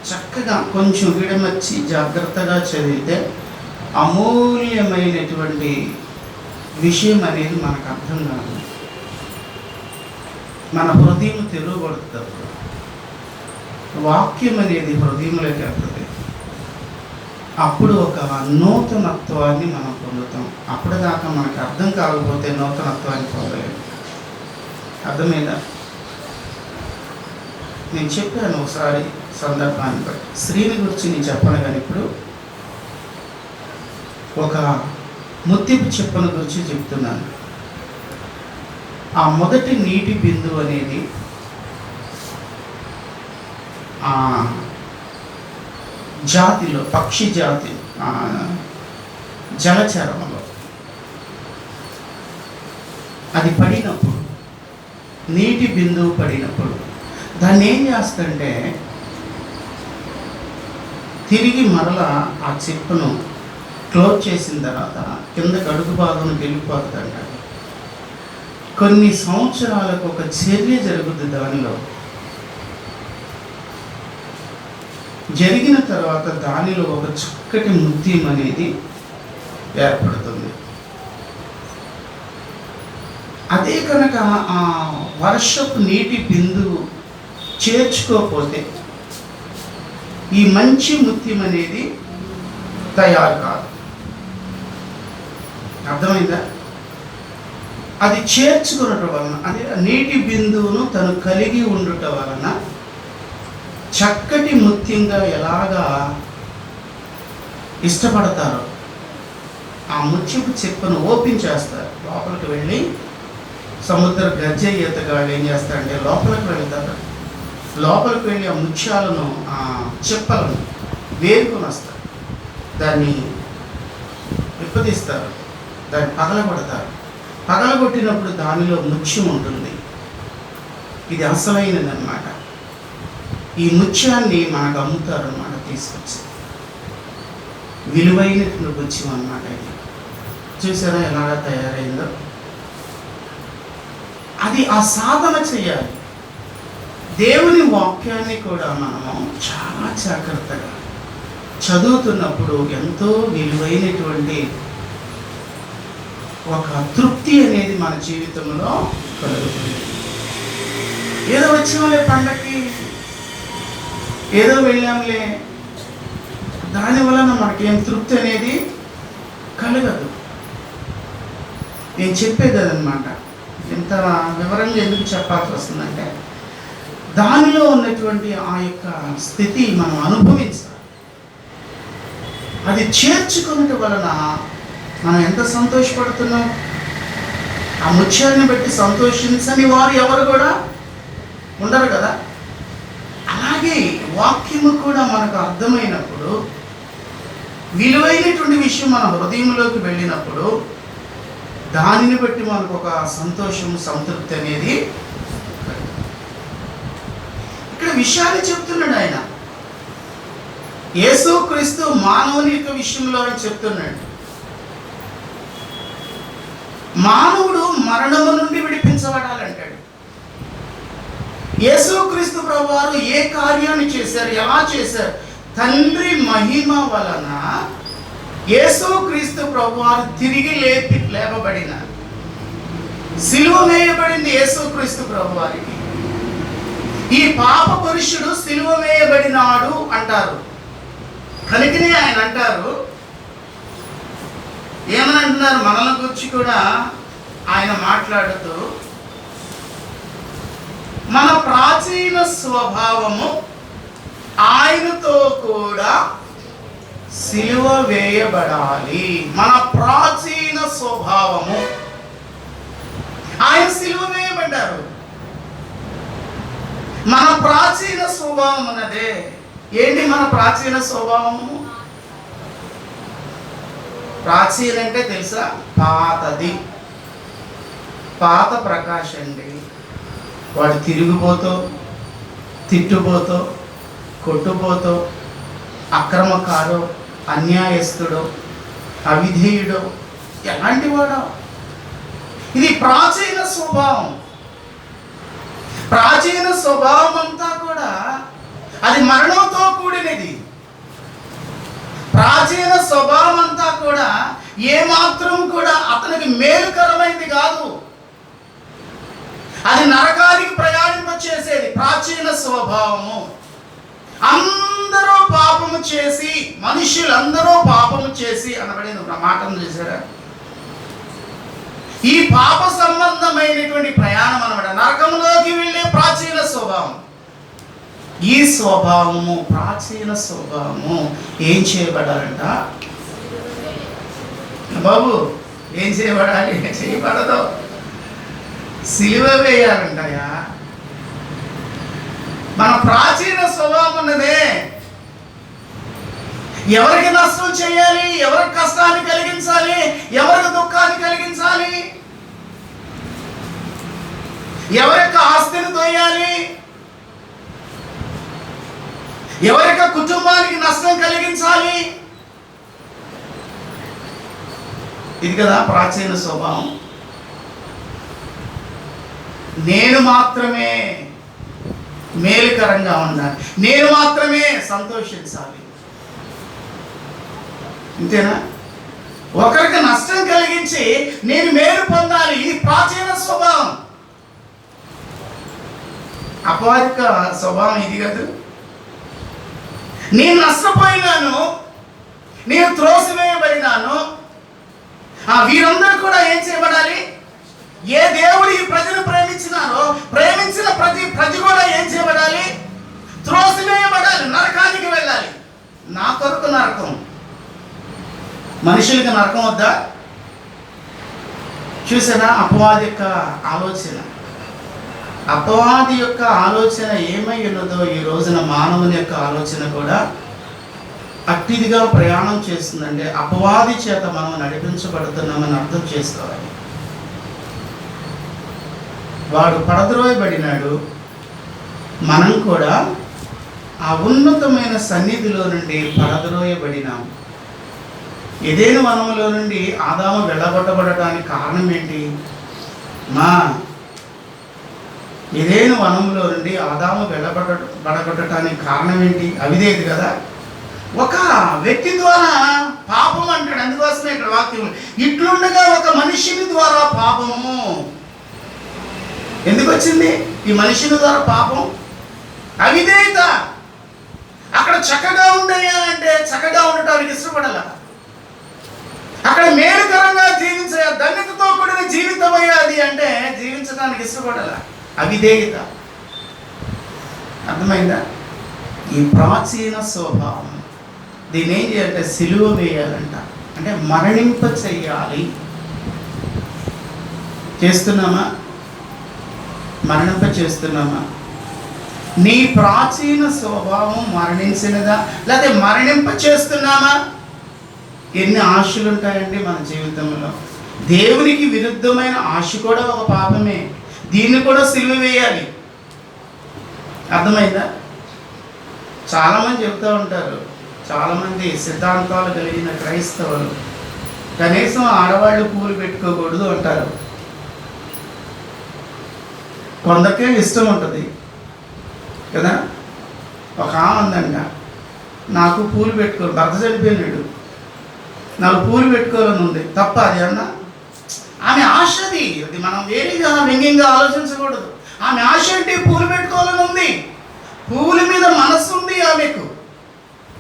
[SPEAKER 1] చక్కగా కొంచెం విడమర్చి జాగ్రత్తగా చదివితే అమూల్యమైనటువంటి విషయం అనేది మనకు అర్థం కాదు. మన హృదయం తెరువబడుతుంది. వాక్యం అనేది హృదయంలోకి వెళ్తుంది. అప్పుడు ఒక నూతనత్వాన్ని మనం పొందుతాం. అప్పటిదాకా మనకు అర్థం కాకపోతే నూతనత్వాన్ని పొందలేము. అర్థమైందా? నేను చెప్పాను ఒకసారి సందర్భాన్ని బట్టి. స్త్రీని గురించి నేను చెప్పను, కానీ ఇప్పుడు ఒక ముత్యపు చెప్పను గురించి చెప్తున్నాను. ఆ మొదటి నీటి బిందువు అనేది ఆ జాతిలో, పక్షి జాతి జలచరంలో అది పడినప్పుడు, నీటి బిందువు పడినప్పుడు దాన్ని ఏం చేస్తుంటే తిరిగి మరలా ఆ చిప్పను క్లోజ్ చేసిన తర్వాత కిందకి అడుగు భాగంకి వెళ్ళిపోతుందంట. కొన్ని సంవత్సరాలకు ఒక చర్య జరుగుతుంది. దానిలో జరిగిన తర్వాత దానిలో ఒక చక్కటి ముత్యం అనేది ఏర్పడుతుంది. అదే కనుక ఆ వర్షపు నీటి బిందువు చేర్చుకోకపోతే ఈ మంచి ముత్యం అనేది తయారు కాదు. అర్థమైందా? అది చేర్చుకునటం వలన, అదే నీటి బిందువును తను కలిగి ఉండుట వలన చక్కటి ముత్యంగా ఎలాగా ఇష్టపడతారో ఆ ముత్యపు చెప్పును ఓపెన్ చేస్తారు. లోపలికి వెళ్ళి సముద్ర గజ్జె ఈతగాళ్ళు ఏం చేస్తారంటే లోపలికి వెళ్తారు. లోపలికి వెళ్ళి ఆ ముత్యాలను, ఆ చెప్పలను వేరుకొని వస్తారు. దాన్ని విప్పదీస్తారు, దాన్ని పగలగొడతారు. పగలగొట్టినప్పుడు దానిలో ముత్యం ఉంటుంది. ఇది అసలైనది అన్నమాట. ఈ ముత్యాన్ని మనకు అమ్ముతారు అన్నమాట, తీసుకొచ్చి. విలువైనటువంటి ముత్యం అన్నమాట. ఇది చూసారా ఎలాగా తయారైందో? అది ఆ సాధన చేయాలి. దేవుని వాక్యాన్ని కూడా మనము చాలా జాగ్రత్తగా చదువుతున్నప్పుడు ఎంతో విలువైనటువంటి ఒక తృప్తి అనేది మన జీవితంలో కలుగుతుంది. ఏదో వచ్చాంలే పండగకి, ఏదో వెళ్ళాంలే, దాని వలన మనకేం తృప్తి అనేది కలగదు. నేను చెప్పేది అదనమాట. ఎంత వివరంగా ఎందుకు చెప్పాల్సి వస్తుందంటే, దానిలో ఉన్నటువంటి ఆ యొక్క స్థితి మనం అనుభవించాలి. అది చేర్చుకున్నట వలన మనం ఎంత సంతోషపడుతున్నాం. ఆ ముత్యాన్ని బట్టి సంతోషించని వారు ఎవరు కూడా ఉండరు కదా. అలాగే వాక్యము కూడా మనకు అర్థమైనప్పుడు, విలువైనటువంటి విషయం మన హృదయంలోకి వెళ్ళినప్పుడు దానిని బట్టి మనకు ఒక సంతోషం, సంతృప్తి అనేది. విషయాన్ని చెప్తున్నాడు ఆయన. యేసుక్రీస్తు మానవుని యొక్క విషయంలో ఆయన చెప్తున్నాడు. మానవుడు మరణము నుండి విడిపించబడాలంటాడు. యేసుక్రీస్తు ప్రభువారు ఏ కార్యాన్ని చేశారు, ఎలా చేశారు? తండ్రి మహిమ వలన యేసుక్రీస్తు ప్రభువారు తిరిగి లేపబడిన, సిలువ వేయబడింది యేసుక్రీస్తు ప్రభువారికి. ఈ పాప పురుషుడు సిలువ వేయబడినాడు అంటారు. కనుకనే ఆయన అంటారు, ఏమని అంటున్నారు? మనల్ని గురించి కూడా ఆయన మాట్లాడుతూ, మన ప్రాచీన స్వభావము ఆయనతో కూడా సిలువ వేయబడాలి. మన ప్రాచీన స్వభావము, ఆయన సిలువ వేయబడ్డారు. మన ప్రాచీన స్వభావం అన్నదే ఏంటి? మన ప్రాచీన స్వభావము, ప్రాచీన అంటే తెలుసా? పాతది, పాత ప్రకాశం అండి. వాడు తిరిగిపోతూ, తిట్టుపోతూ, కొట్టుపోతూ, అక్రమకారో, అన్యాయస్తుడో, అవిధేయుడో, ఎలాంటి వాడో, ఇది ప్రాచీన స్వభావం. ప్రాచీన స్వభావం అంతా కూడా అది మరణంతో కూడినది. ప్రాచీన స్వభావం అంతా కూడా ఏమాత్రం కూడా అతనికి మేలుకరమైనది కాదు. అది నరకానికి ప్రయాణింపచేసేది ప్రాచీన స్వభావము. అందరూ పాపము చేసి, మనుషులందరూ పాపము చేసి అనబడిన మాటను చేశారా? ఈ పాప సంబంధమైనటువంటి ప్రయాణం అన్నమాట, నరకంలోకి వెళ్ళే ప్రాచీన స్వభావం. ఈ స్వభావము, ప్రాచీన స్వభావము ఏం చేయబడాలంట బాబు? ఏం చేయబడాలి? చేయబడదు, సిలువ వేయాలంటయా. మన ప్రాచీన స్వభావం ఉన్నదే ఎవరికి నష్టం చేయాలి, ఎవరికి కష్టాన్ని కలిగించాలి, ఎవరికి దుఃఖాన్ని కలిగించాలి, ఎవరికి ఆస్తిని తోయాలి, ఎవరికి కుటుంబానికి నష్టం కలిగించాలి, ఇది కదా ప్రాచీన స్వభావం. నేను మాత్రమే మేలుకరంగా ఉండాలి, నేను మాత్రమే సంతోషించాలి, అంతేనా? ఒకరికి నష్టం కలిగించి నేను మేలు పొందాలి, ఇది ప్రాచీన స్వభావం. అపవాదిక స్వభావం ఇది కాదు. నేను నష్టపోయినాను, నేను త్రోసివేయబడినాను, వీరందరూ కూడా ఏం చేయబడాలి? ఏ దేవుడు ఈ ప్రజను ప్రేమించినారో ప్రేమించిన ప్రతి కూడా ఏం చేయబడాలి? త్రోసివేయబడాలి, నరకానికి వెళ్ళాలి. నా కొరకు నరకం. మనుషులకి నరకం వద్దా? చూసారా అపవాది యొక్క ఆలోచన? అపవాది యొక్క ఆలోచన ఏమై ఉన్నదో ఈ రోజున మానవుని యొక్క ఆలోచన కూడా అట్టిదిగా ప్రయాణం చేస్తుందంటే అపవాది చేత మనం నడిపించబడుతున్నామని అర్థం చేసుకోవాలి. వాడు పడద్రోయబడినాడు, మనం కూడా ఆ ఉన్నతమైన సన్నిధిలో నుండి పడద్రోయబడినాం. ఏదైనా వనములో నుండి ఆదాము వెళ్ళగొట్టబడటానికి కారణం ఏంటి? ఏదైనా వనంలో నుండి ఆదాము వెళ్ళబడగొట్టడానికి కారణం ఏంటి? అవిధేయత కదా. ఒక వ్యక్తి ద్వారా పాపం అంటాడు, అందుకోసమే ఇక్కడ వాక్యం ఇట్లుండగా ఒక మనిషిని ద్వారా పాపము ఎందుకు వచ్చింది? ఈ మనిషిని ద్వారా పాపం అవిధేయత. అక్కడ చక్కగా ఉండయా అంటే చక్కగా ఉండటానికి ఇష్టపడాల. అక్కడ మేలుకరంగా జీవించే ధన్యతతో కూడిన జీవితం అయ్యాది అంటే జీవించడానికి ఇష్టపడాల. అవిధేయత. అర్థమైందా? ఈ ప్రాచీన స్వభావం దీన్ని ఏం చేయాలంటే సిలువ వేయాలంట, అంటే మరణింప చెయ్యాలి. చేస్తున్నామా? మరణింప చేస్తున్నామా? నీ ప్రాచీన స్వభావం మరణించినదా లేదా మరణింప చేస్తున్నామా? ఎన్ని ఆశలు ఉంటాయండి మన జీవితంలో. దేవునికి విరుద్ధమైన ఆశ కూడా ఒక పాపమే. దీన్ని కూడా సిలువ వేయాలి. అర్థమైందా? చాలామంది చెబుతూ ఉంటారు, చాలామంది సిద్ధాంతాలు కలిగిన క్రైస్తవులు కనీసం ఆడవాళ్ళు పూలు పెట్టుకోకూడదు అంటారు. కొందరికే ఇష్టం ఉంటుంది కదా. ఒక ఆమె ఉందంట, నాకు పూలు పెట్టుకోరు, భర్త చనిపోయినాడు, నాకు పూలు పెట్టుకోవాలని ఉంది. తప్ప అది అన్నా ఆమె ఆశ, అది మనం వేరేగా వ్యంగ్యంగా ఆలోచించకూడదు. ఆమె ఆశ అంటే పూలు పెట్టుకోవాలని ఉంది, పువ్వుల మీద మనస్సు ఉంది ఆమెకు.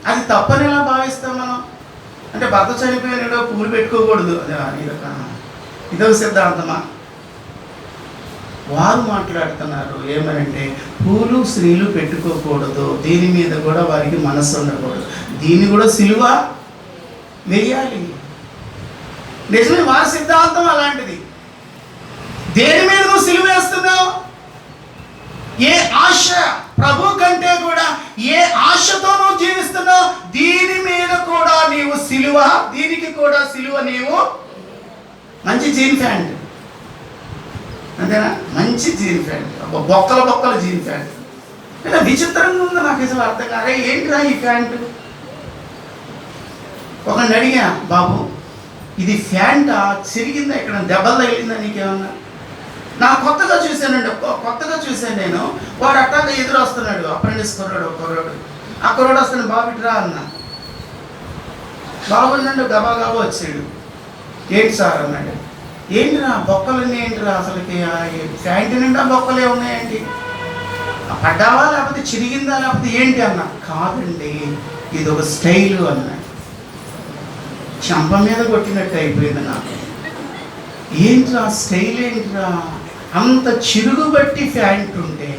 [SPEAKER 1] అది తప్పని ఎలా భావిస్తాం మనం? అంటే భర్త చనిపోయినాడో పూలు పెట్టుకోకూడదు, అది ఇదొక సిద్ధాంతమా? వారు మాట్లాడుతున్నారు ఏమనంటే పూలు స్త్రీలు పెట్టుకోకూడదు, దీని మీద కూడా వారికి మనస్సు ఉండకూడదు, దీన్ని కూడా సిలువ వేయాలి. నిజమే, వారి సిద్ధాంతం అలాంటిది. దేని మీద నువ్వు సిలువ వేస్తున్నావు? ఏ ఆశ, ప్రభు కంటే కూడా ఏ ఆశతో నువ్వు జీవిస్తున్నావు, దీని మీద కూడా నీవు సిలువ, దీనికి కూడా సిలువ. నీవు మంచి జీన్ ప్యాంట్, అంతేనా? మంచి జీన్ ప్యాంట్, బొక్కల జీన్ ప్యాంట్, ఇలా విచిత్రంగా ఉంది. నాకు అసలు అర్థం కాదు, ఏంటిరా ఈ ప్యాంటు? ఒకరిని అడిగా, బాబు ఇది ప్యాంటా, చిరిగిందా, ఇక్కడ దెబ్బలు తగిలిందా నీకేమన్నా? నా కొత్తగా చూశాను నేను. వాడు అట్టాగా ఎదురు వస్తున్నాడు, అప్రెంటిస్ కుర్రాడు. ఆ కుర్రాడు వస్తాను, బాబు ఇట్రా అన్న. బాబు నన్ను గబా వచ్చాడు. ఏంటి సార్ అన్నాడు. ఏంటిరా బొక్కలన్నీ ఏంటిరా, అసలుకి ప్యాంటు నిండా బొక్కలే ఉన్నాయండి, పడ్డావా లేకపోతే చిరిగిందా లేకపోతే ఏంటి అన్నా. కాదండి, ఇది ఒక స్టైలు అన్నాడు. చెంప మీద కొట్టినట్టు అయిపోయింది నాకు. ఏంట్రా స్టైల్, ఏంట్రా అంత చిరుగు బట్టి ప్యాంట్ ఉంటే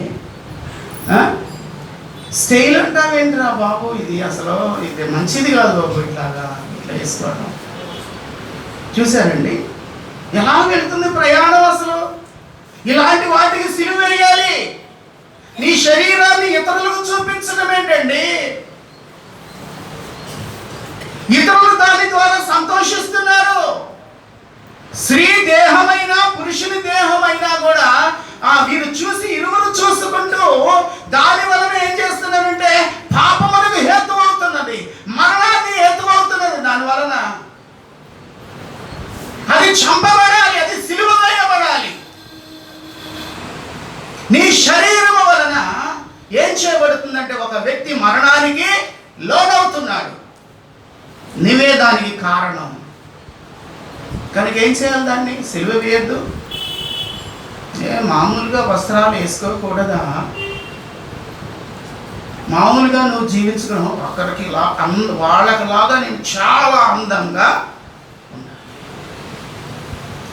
[SPEAKER 1] స్టైల్ అంటావేంట్రా బాబు, ఇది అసలు ఇది మంచిది కాదు బాబు, ఇట్లా వేసుకోవడం. చూశారండి ఎలా వెళ్తుంది ప్రయాణం అసలు? ఇలాంటి వాటికి సిలువ వేయాలి. నీ శరీరాన్ని ఇతరులకు చూపించడం ఏంటండి? ఇతరులు దాని ద్వారా సంతోషిస్తున్నారు. స్త్రీ దేహమైనా పురుషుని దేహమైనా కూడా వీరు చూసి ఇరువురు చూసుకుంటూ దాని వలన ఏం చేస్తున్నారంటే పాపమునకు హేతు అవుతున్నది, మరణాన్ని హేతు అవుతున్నది. దాని వలన అది చంపబడాలి, అది సిలువ వేయబడాలి. నీ శరీరం వలన ఏం చేయబడుతుందంటే ఒక వ్యక్తి మరణానికి లోనవుతున్నాడు, నీవే దానికి కారణం. కనుక ఏం చేయాలి? దాన్ని సిలువ వేయద్దు. మామూలుగా వస్త్రాలు వేసుకోకూడదా? మామూలుగా నువ్వు జీవించడం ఒకరికి వాళ్ళకిలాగా నేను చాలా అందంగా ఉండాలి,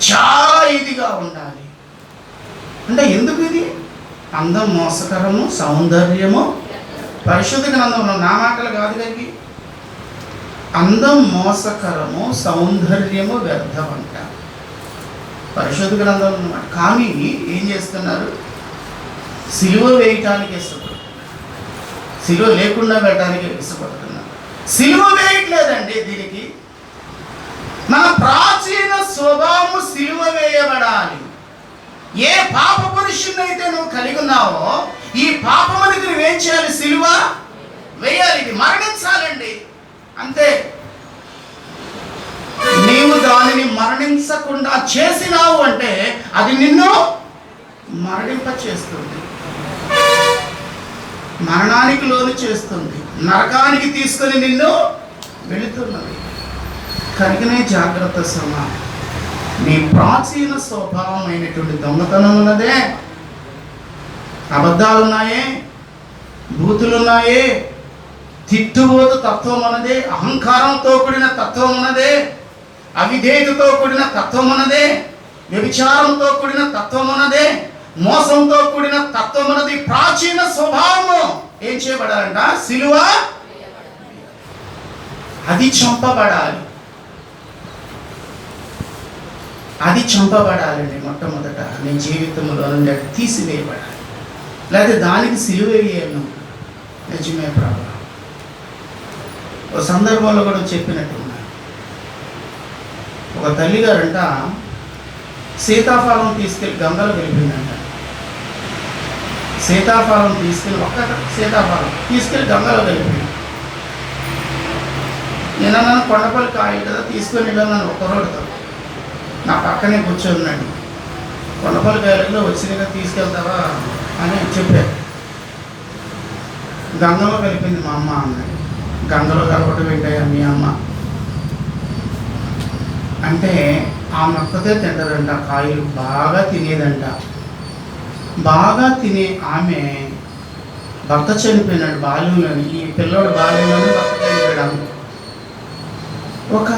[SPEAKER 1] చాలా ఇదిగా ఉండాలి అంటే ఎందుకు? ఇది అందం మోసకరము, సౌందర్యము. పరిశుద్ధ గ్రంథంలో నా మాటలు కాదు కలిగి, అందం మోసకరము, సౌందర్యము వ్యర్థమంట పరిశుద్ధ గ్రంథంలో అన్నమాట. కానీ ఏం చేస్తున్నారు? సిలువ వేయటానికి ఇష్టపడుతున్నారు, సిలువ లేకుండా పెట్టడానికి ఇష్టపడుతున్నారు. సిలువ వేయట్లేదండి. దీనికి మన ప్రాచీన స్వభావము సిలువ వేయబడాలి. ఏ పాప పురుషున్నైతే నువ్వు కలిగి ఉన్నావో ఈ పాపమునికి నువ్వేం చేయాలి? సిలువ వేయాలి. ఇది మరణించాలండి, అంతే. నీవు దానిని మరణించకుండా చేసినావు అంటే అది నిన్ను మరణింప చేస్తుంది, మరణానికి లోను చేస్తుంది, నరకానికి తీసుకొని నిన్ను వెళుతున్నది. కనుకనే జాగ్రత్త సమా. నీ ప్రాచీన స్వభావమైనటువంటి దొంగతనం ఉన్నదే, అబద్ధాలున్నాయే, బూతులున్నాయే, తిట్టుబోతు తత్వం అన్నదే, అహంకారంతో కూడిన తత్వం ఉన్నదే, అవిధేయతతో కూడిన తత్వం ఉన్నదే, వ్యభిచారంతో కూడిన తత్వం ఉన్నదే, మోసంతో కూడిన తత్వం ఉన్నది. ప్రాచీన స్వభావము ఏం చేయబడాలంట? సిలువ. అది చంపబడాలి, అది చంపబడాలండి. మొట్టమొదట నీ జీవితంలో నుండి అది తీసివేయబడాలి, లేకపోతే దానికి సిలువ వేయను. నిజమే ప్రభు. ఒక సందర్భంలో కూడా చెప్పినట్టున్నా, ఒక తల్లిగారంట సీతాఫలం తీసుకెళ్ళి గంగలో వెళ్ళిపోయిందంట. సీతాఫలం తీసుకెళ్ళి ఒక్క సీతాఫలం తీసుకెళ్ళి గంగలో కలిపి నేను కొండపల్లి కాయలు కదా తీసుకొని వెళ్ళాను ఒక రోడ్డుతో నా పక్కనే కూర్చోన్నాడు. కొండపల్లి కాయలలో వచ్చినాక తీసుకెళ్తావా అని చెప్పారు. గంగలో కలిపింది మా అమ్మ అన్నాడు. గంగలో కలపడం ఏంటయ్యా మీ అమ్మ అంటే ఆమె ఒక్కతే తింటారంట, కాయలు బాగా తినేదంట. బాగా తినే ఆమె భర్త చనిపోయినాడు బాల్యంలోని, ఈ పిల్లోడు బాల్యంలోనే భర్త చనిపోయాడు. ఒక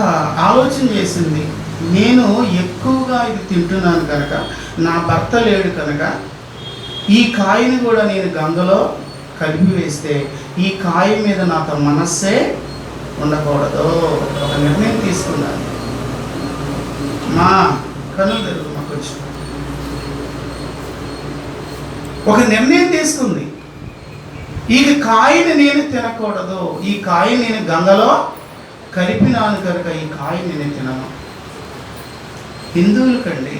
[SPEAKER 1] ఆలోచన చేసింది, నేను ఎక్కువగా ఇది తింటున్నాను కనుక, నా భర్త లేడు కనుక ఈ కాయని కూడా నేను గంగలో కలిపి వేస్తే ఈ కాయ మీద నాకు మనస్సే ఉండకూడదు. ఒక నిర్ణయం తీసుకున్నాను. మా కనులు తెలుగు మాకు వచ్చి ఒక నిర్ణయం తీసుకుంది, ఈ కాయని నేను తినకూడదు, ఈ కాయని నేను గంగలో కలిపినాను కనుక ఈ కాయని నేను తినను. హిందువులకండి,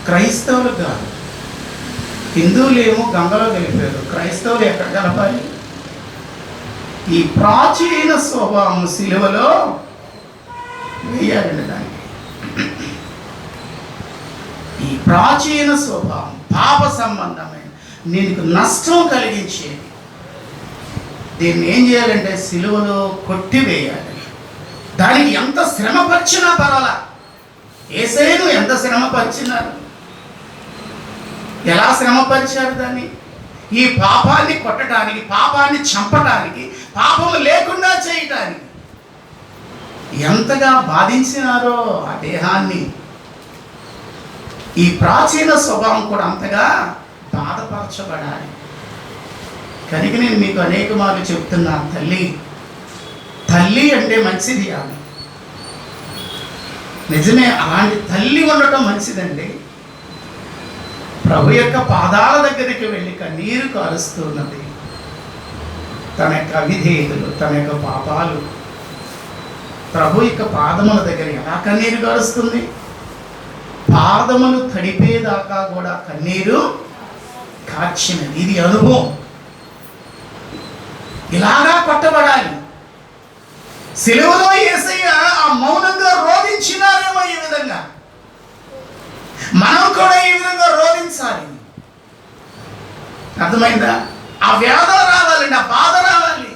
[SPEAKER 1] క్రైస్తవులు కాదు. హిందువులు ఏమో గంగలో కలిపారు, క్రైస్తవులు ఎక్కడ కలపాలి? ఈ ప్రాచీన స్వభావం సిలువలో వేయాలండి. దానికి ఈ ప్రాచీన స్వభావం పాప సంబంధమైన నీకు నష్టం కలిగించేది, దీన్ని ఏం చేయాలంటే సిలువలో కొట్టివేయాలి. దానికి ఎంత శ్రమపరిచినా పర్వాలా. యేసయ్యను ఎంత శ్రమపరిచినారు, ఎలా శ్రమపరిచారు దాన్ని? ఈ పాపాన్ని కొట్టడానికి, పాపాన్ని చంపడానికి, పాపము లేకుండా చేయటానికి ఎంతగా బాధించినారో ఆ దేహాన్ని. ఈ ప్రాచీన స్వభావం కూడా అంతగా బాధపరచబడాలి. కనుక నేను మీకు అనేక మార్లు చెప్తున్నా, తల్లి అంటే మంచిది. ఆమె నిజమే, అలాంటి తల్లి ఉండటం మంచిదండి. ప్రభు యొక్క పాదాల దగ్గరికి వెళ్ళి కన్నీరు కారుస్తున్నది. తన యొక్క అవిధేయతలు, తన యొక్క పాపాలు ప్రభు యొక్క పాదముల దగ్గర ఎలా కన్నీరు కారుస్తుంది? పాదములు తడిపేదాకా కూడా కన్నీరు కార్చినది. ఇది అనుభవం. ఇలాగా పట్టబడాలి. సిలువలో యేసయ్య ఆ మౌనంగా రోధించినారేమో ఈ విధంగా మనం కూడా ఈ విధంగా రోధించాలి. అర్థమైందా? ఆ వేదన రావాలండి, ఆ బాధ రావాలి.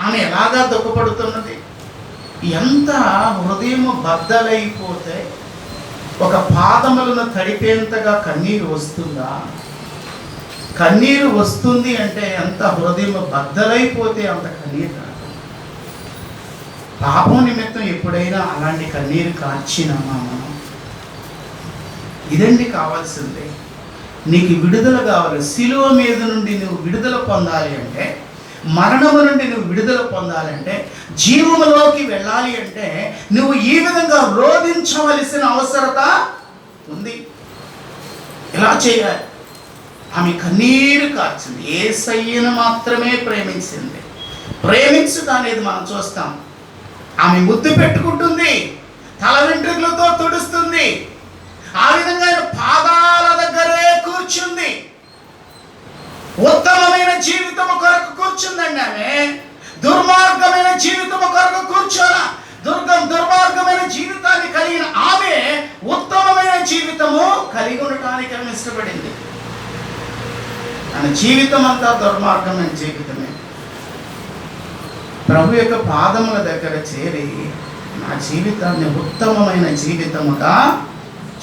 [SPEAKER 1] ఆమె ఎలాగా దుఃఖపడుతున్నది. ఎంత హృదయము బద్దలైపోతే ఒక పాదములను తడిపేంతగా కన్నీరు వస్తుందా? కన్నీరు వస్తుంది అంటే ఎంత హృదయం బద్దలైపోతే అంత కన్నీరు రాదు. పాపం నిమిత్తం ఎప్పుడైనా అలాంటి కన్నీరు కార్చినామా మనం? ఇదండి కావాల్సిందే. నీకు విడుదల కావాలి. సిలువ మీద నుండి నువ్వు విడుదల పొందాలి అంటే, మరణము నుండి నువ్వు విడుదల పొందాలంటే, జీవములోకి వెళ్ళాలి అంటే నువ్వు ఈ విధంగా రోధించవలసిన అవసరత ఉంది. ఇలా చేయాలి. ఆమె కన్నీరు కార్చింది. యేసయ్యను మాత్రమే ప్రేమించింది. ప్రేమించుట అనేది మనం చూస్తాం. ఆమె ముద్దు పెట్టుకుంటుంది, తల వెంట్రుకలతో తుడుస్తుంది. ఆ విధంగా పాదాల దగ్గరే కూర్చుంది. ఉత్తమమైన జీవితము కొరకు కూర్చుందండి ఆమె. దుర్మార్గమైన జీవితము కొరకు కూర్చోలా. దుర్మార్గమైన జీవితాన్ని కలిగిన ఆమె ఉత్తమమైన జీవితము కలిగి ఉండటానికి ఆమె ఇష్టపడింది. తన జీవితం అంతా దుర్మార్గమైన జీవితమే. ప్రభు యొక్క పాదముల దగ్గర చేరి నా జీవితాన్ని ఉత్తమమైన జీవితముగా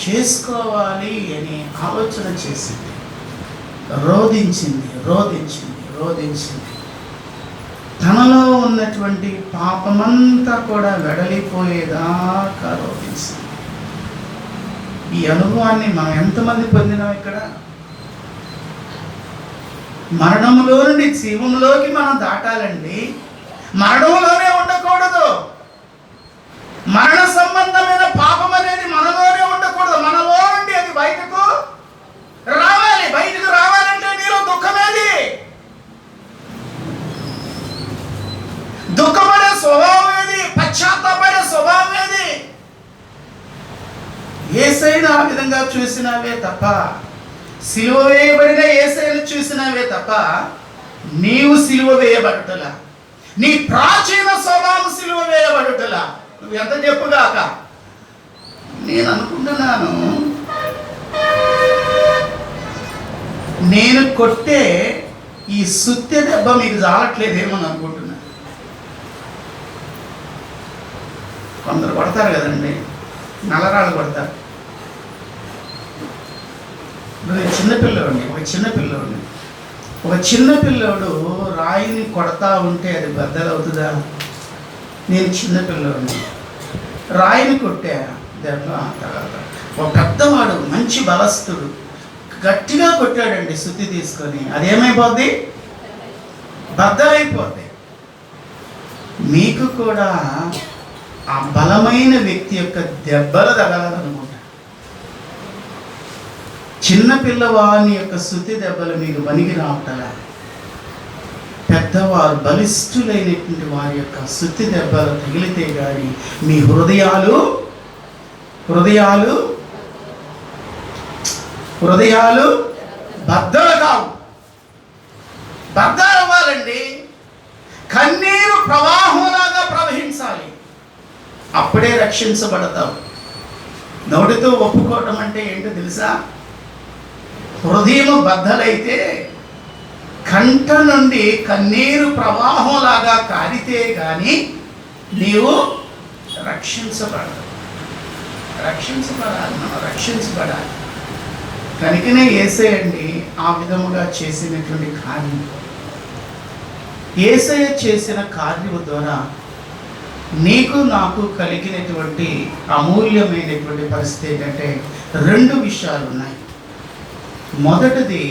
[SPEAKER 1] చేసుకోవాలి అని ఆలోచన చేసింది. రోధించింది. తనలో ఉన్నటువంటి పాపమంతా కూడా వెడలిపోయేదాకా రోధించింది. ఈ అనుభవాన్ని మనం ఎంతమంది పొందినాం ఇక్కడ? మరణములో నుండి జీవంలోకి మనం దాటాలండి. మరణంలోనే ఉండకూడదు. మరణ సంబంధమైన పాపం అనేది మనలోనే ఉండకూడదు. మనలో నుండి అది బయటకు రావాలి. బయటకు రావాలంటే నీలో దుఃఖమేది? దుఃఖపడే స్వభావం ఏది? పశ్చాత్తాపడే స్వభావం ఏది? యేసయ్యను ఆ విధంగా చూసినావే తప్ప సిలువ వేయబడిన యేసయ్యను చూసినవే తప్ప నీవు సిలువ వేయబడుటలా, నీ ప్రాచీన స్వభావం సిలువ వేయబడుటలా. నువ్వు ఎంత చెప్పుగాక. నేను అనుకుంటున్నాను, నేను కొట్టే ఈ సుత్తె దెబ్బ మీకు జాలట్లేదేమో అనుకుంటున్నా. కొందరు కొడతారు కదండి, నల్లరాళ్ళు కొడతారు. చిన్నపిల్లవాడిని ఒక చిన్నపిల్లవాడు రాయిని కొడతా ఉంటే అది బద్దలవుతుందా? నేను చిన్నపిల్లవాడిని రాయిని కొట్టా దెబ్బ. ఒక పెద్దవాడు మంచి బలస్తుడు గట్టిగా కొట్టాడండి సుత్తి తీసుకొని, అదేమైపోద్ది? బద్దలైపోద్ది. మీకు కూడా ఆ బలమైన వ్యక్తి యొక్క దెబ్బలు తగలాలనుకుంటా. చిన్న పిల్లవాని యొక్క సుత్తి దెబ్బలు మీకు పనికి రావటలా, పెద్దవారు బలిష్ఠులైనటువంటి వారి యొక్క సుత్తి దెబ్బలు తగిలితే కానీ మీ హృదయాలు బద్దలు కావు. బద్దలు అవ్వాలండి. కన్నీరు ప్రవాహంలాగా ప్రవహించాలి, అప్పుడే రక్షించబడతావు. నోటితో ఒప్పుకోవటం అంటే ఏంటో తెలుసా? హృదయం బద్దలైతే కంట నుండి కన్నీరు ప్రవాహంలాగా కారితే కానీ నీవు రక్షించబడాలి. మనం రక్షించబడాలి. కనుకనే యేసయ్యండి ఆ విధముగా చేసినటువంటి కార్యం. యేసయ్య చేసిన కార్యము ద్వారా నీకు నాకు కలిగినటువంటి అమూల్యమైనటువంటి పరిస్థితి ఏంటంటే 2 విషయాలు ఉన్నాయి. మొదటిది,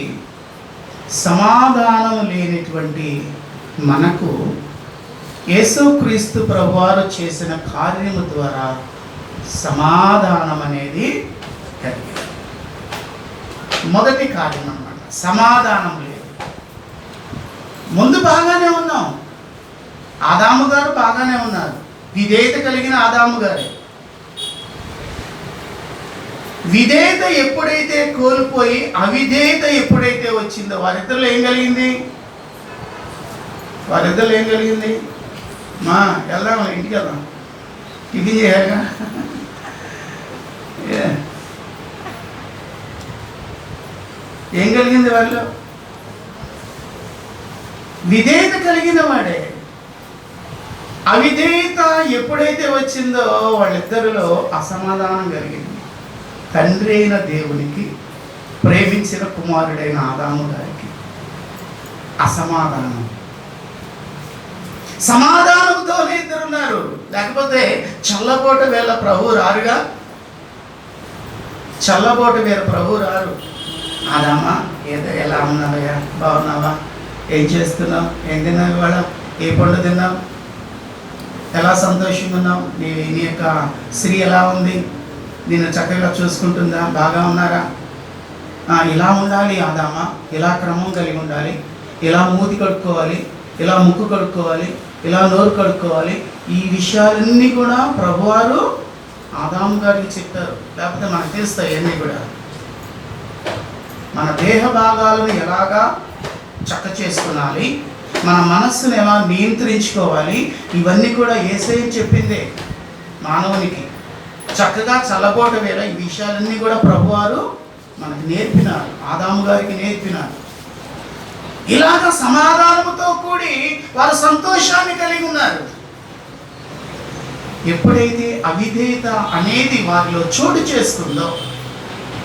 [SPEAKER 1] సమాధానం లేనటువంటి మనకు యేసుక్రీస్తు ప్రభువారు చేసిన కార్యము ద్వారా సమాధానం అనేది కలిగింది. మొదటి కార్యం అన్నమాట. సమాధానం లేదు. ముందు బాగానే ఉన్నాం, ఆదాము గారు బాగానే ఉన్నారు, విధేయత కలిగిన ఆదాము గారే. విధేయత ఎప్పుడైతే కోల్పోయి అవిధేయత ఎప్పుడైతే వచ్చిందో వారిద్దరిలో ఏం కలిగింది? మా వెళ్దాం, ఇంటికి వెళ్దాం, టిఫిన్ చేయాలిగా. ఏం కలిగింది వాళ్ళు? విధేయత కలిగిన వాడే. అవిధేయత ఎప్పుడైతే వచ్చిందో వాళ్ళిద్దరిలో అసమాధానం కలిగింది. తండ్రి అయిన దేవునికి, ప్రేమించిన కుమారుడైన ఆదాము గారికి అసమాధానం. సమాధానంతోనే ఇద్దరున్నారు. లేకపోతే చల్లబోట వేళ ప్రభు రారుగా. చల్లబోట వేళ ప్రభు రారు. ఆదామా, ఏదో ఎలా ఉన్నావయ్యా, బాగున్నావా, ఏం చేస్తున్నావు, ఏం తిన్నావు, ఇవాళ ఏ పండు తిన్నావు, ఎలా సంతోషంగా ఉన్నావు, నీ యొక్క స్త్రీ ఎలా ఉంది, నిన్ను చక్కగా చూసుకుంటుందా, బాగా ఉన్నారా? ఇలా ఉండాలి ఆదామా, ఇలా క్రమం కలిగి ఉండాలి, ఇలా మూతి కడుక్కోవాలి, ఇలా ముక్కు కడుక్కోవాలి, ఇలా నోరు కడుక్కోవాలి. ఈ విషయాలన్నీ కూడా ప్రభువారు ఆదాము గారికి చెప్పారు. లేకపోతే మనకు తెలుస్తాయి అన్నీ కూడా. మన దేహ భాగాలను ఎలాగా చక్క చేసుకునాలి, మన మనస్సును ఎలా నియంత్రించుకోవాలి, ఇవన్నీ కూడా యేసయ్య చెప్పిందే మానవునికి. చక్కగా చల్లబోట వేళ ఈ విషయాలన్నీ కూడా ప్రభువారు మనకు నేర్పినారు, ఆదాము గారికి నేర్పినారు. ఇలాగ సమాధానంతో కూడి వారు సంతోషాన్ని కలిగి ఉన్నారు. ఎప్పుడైతే అవిధేయత అనేది వారిలో చోటు చేసుకుందో,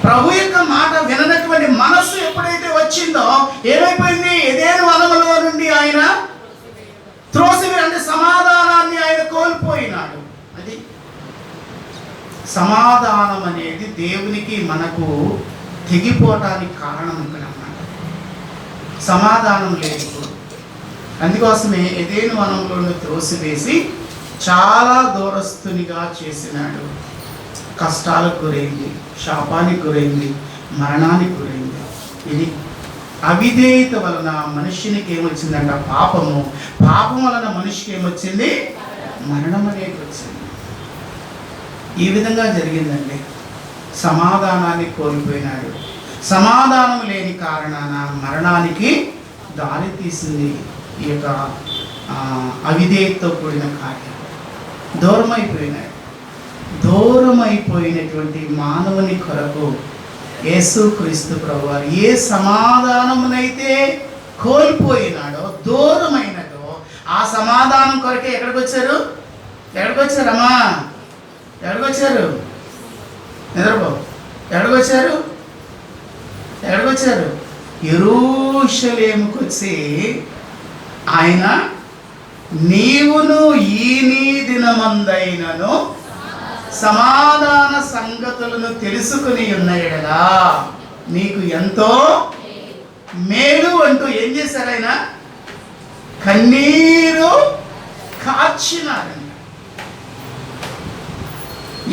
[SPEAKER 1] ప్రభు యొక్క మాట విననటువంటి మనస్సు ఎప్పుడైతే వచ్చిందో ఏమైపోయింది? ఏదైనా వనములో నుండి ఆయన త్రోసివేసి, అంటే సమాధానాన్ని ఆయన కోల్పోయినాడు. అది సమాధానం అనేది దేవునికి మనకు తెగిపోవటానికి కారణం ఇక్కడ అన్నమాట. సమాధానం లేదు. అందుకోసమే ఏదైనా వనంలో త్రోసివేసి చాలా దూరస్తునిగా చేసినాడు. కష్టాలకు గురైంది, శాపానికి గురైంది, మరణానికి గురైంది. ఇది అవిధేయత వలన మనుష్యునికి ఏమొచ్చిందంట? పాపము. పాపం వలన మనిషికి ఏమొచ్చింది? మరణం అనేది వచ్చింది. ఈ విధంగా జరిగిందండి. సమాధానాన్ని కోల్పోయినాడు. సమాధానం లేని కారణాన మరణానికి దారి తీసింది ఈ యొక్క అవిధేయతతో కూడిన కార్యం. దూరమైపోయినటువంటి మానవుని కొరకు యేసుక్రీస్తు ప్రభువారు ఏ సమాధానమునైతే కోల్పోయినాడో, దూరమైనదో, ఆ సమాధానం కొరకే ఎక్కడికి వచ్చారమ్మా? ఎక్కడికి వచ్చారు? నిద్రపో. ఎక్కడికి వచ్చారు? యెరూషలేముకు వచ్చి ఆయన, నీవును ఈ నీ దినమందైనను సమాధాన సంగతులను తెలుసుకుని ఉన్న ఎడలా నీకు ఎంతో మేలు అంటూ ఏం చేశారు? ఆయన కన్నీరు కార్చినారండి.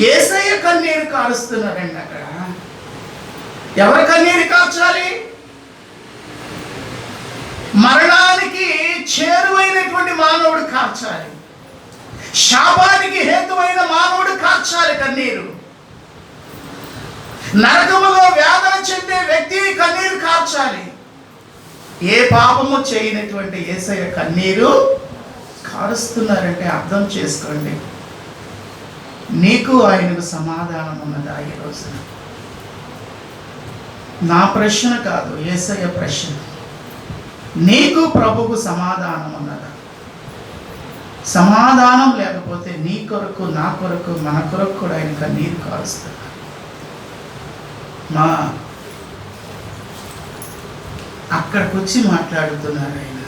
[SPEAKER 1] యేసయ్య కన్నీరు కారుస్తున్నారండి. అక్కడ ఎవరు కన్నీరు కార్చాలి? మరణానికి చేరువైనటువంటి మానవుడు కార్చాలి. శాపానికి హేతువైన మానవుడు కార్చాలి కన్నీరు. నరకములో వేదన చెందే వ్యక్తి కన్నీరు కార్చాలి. ఏ పాపము చేయనటువంటి యేసయ్య కన్నీరు కారుస్తున్నారంటే అర్థం చేసుకోండి, నీకు ఆయనకు సమాధానం ఉన్నదా? ఈ రోజున నా ప్రశ్న కాదు, యేసయ్య ప్రశ్న. నీకు ప్రభుకు సమాధానం ఉన్నదా? సమాధానం లేకపోతే నీ కొరకు, నా కొరకు, మన కొరకు కూడా ఆయన కన్నీరు కారుస్తారు. అక్కడికి వచ్చి మాట్లాడుతున్నారు ఆయన,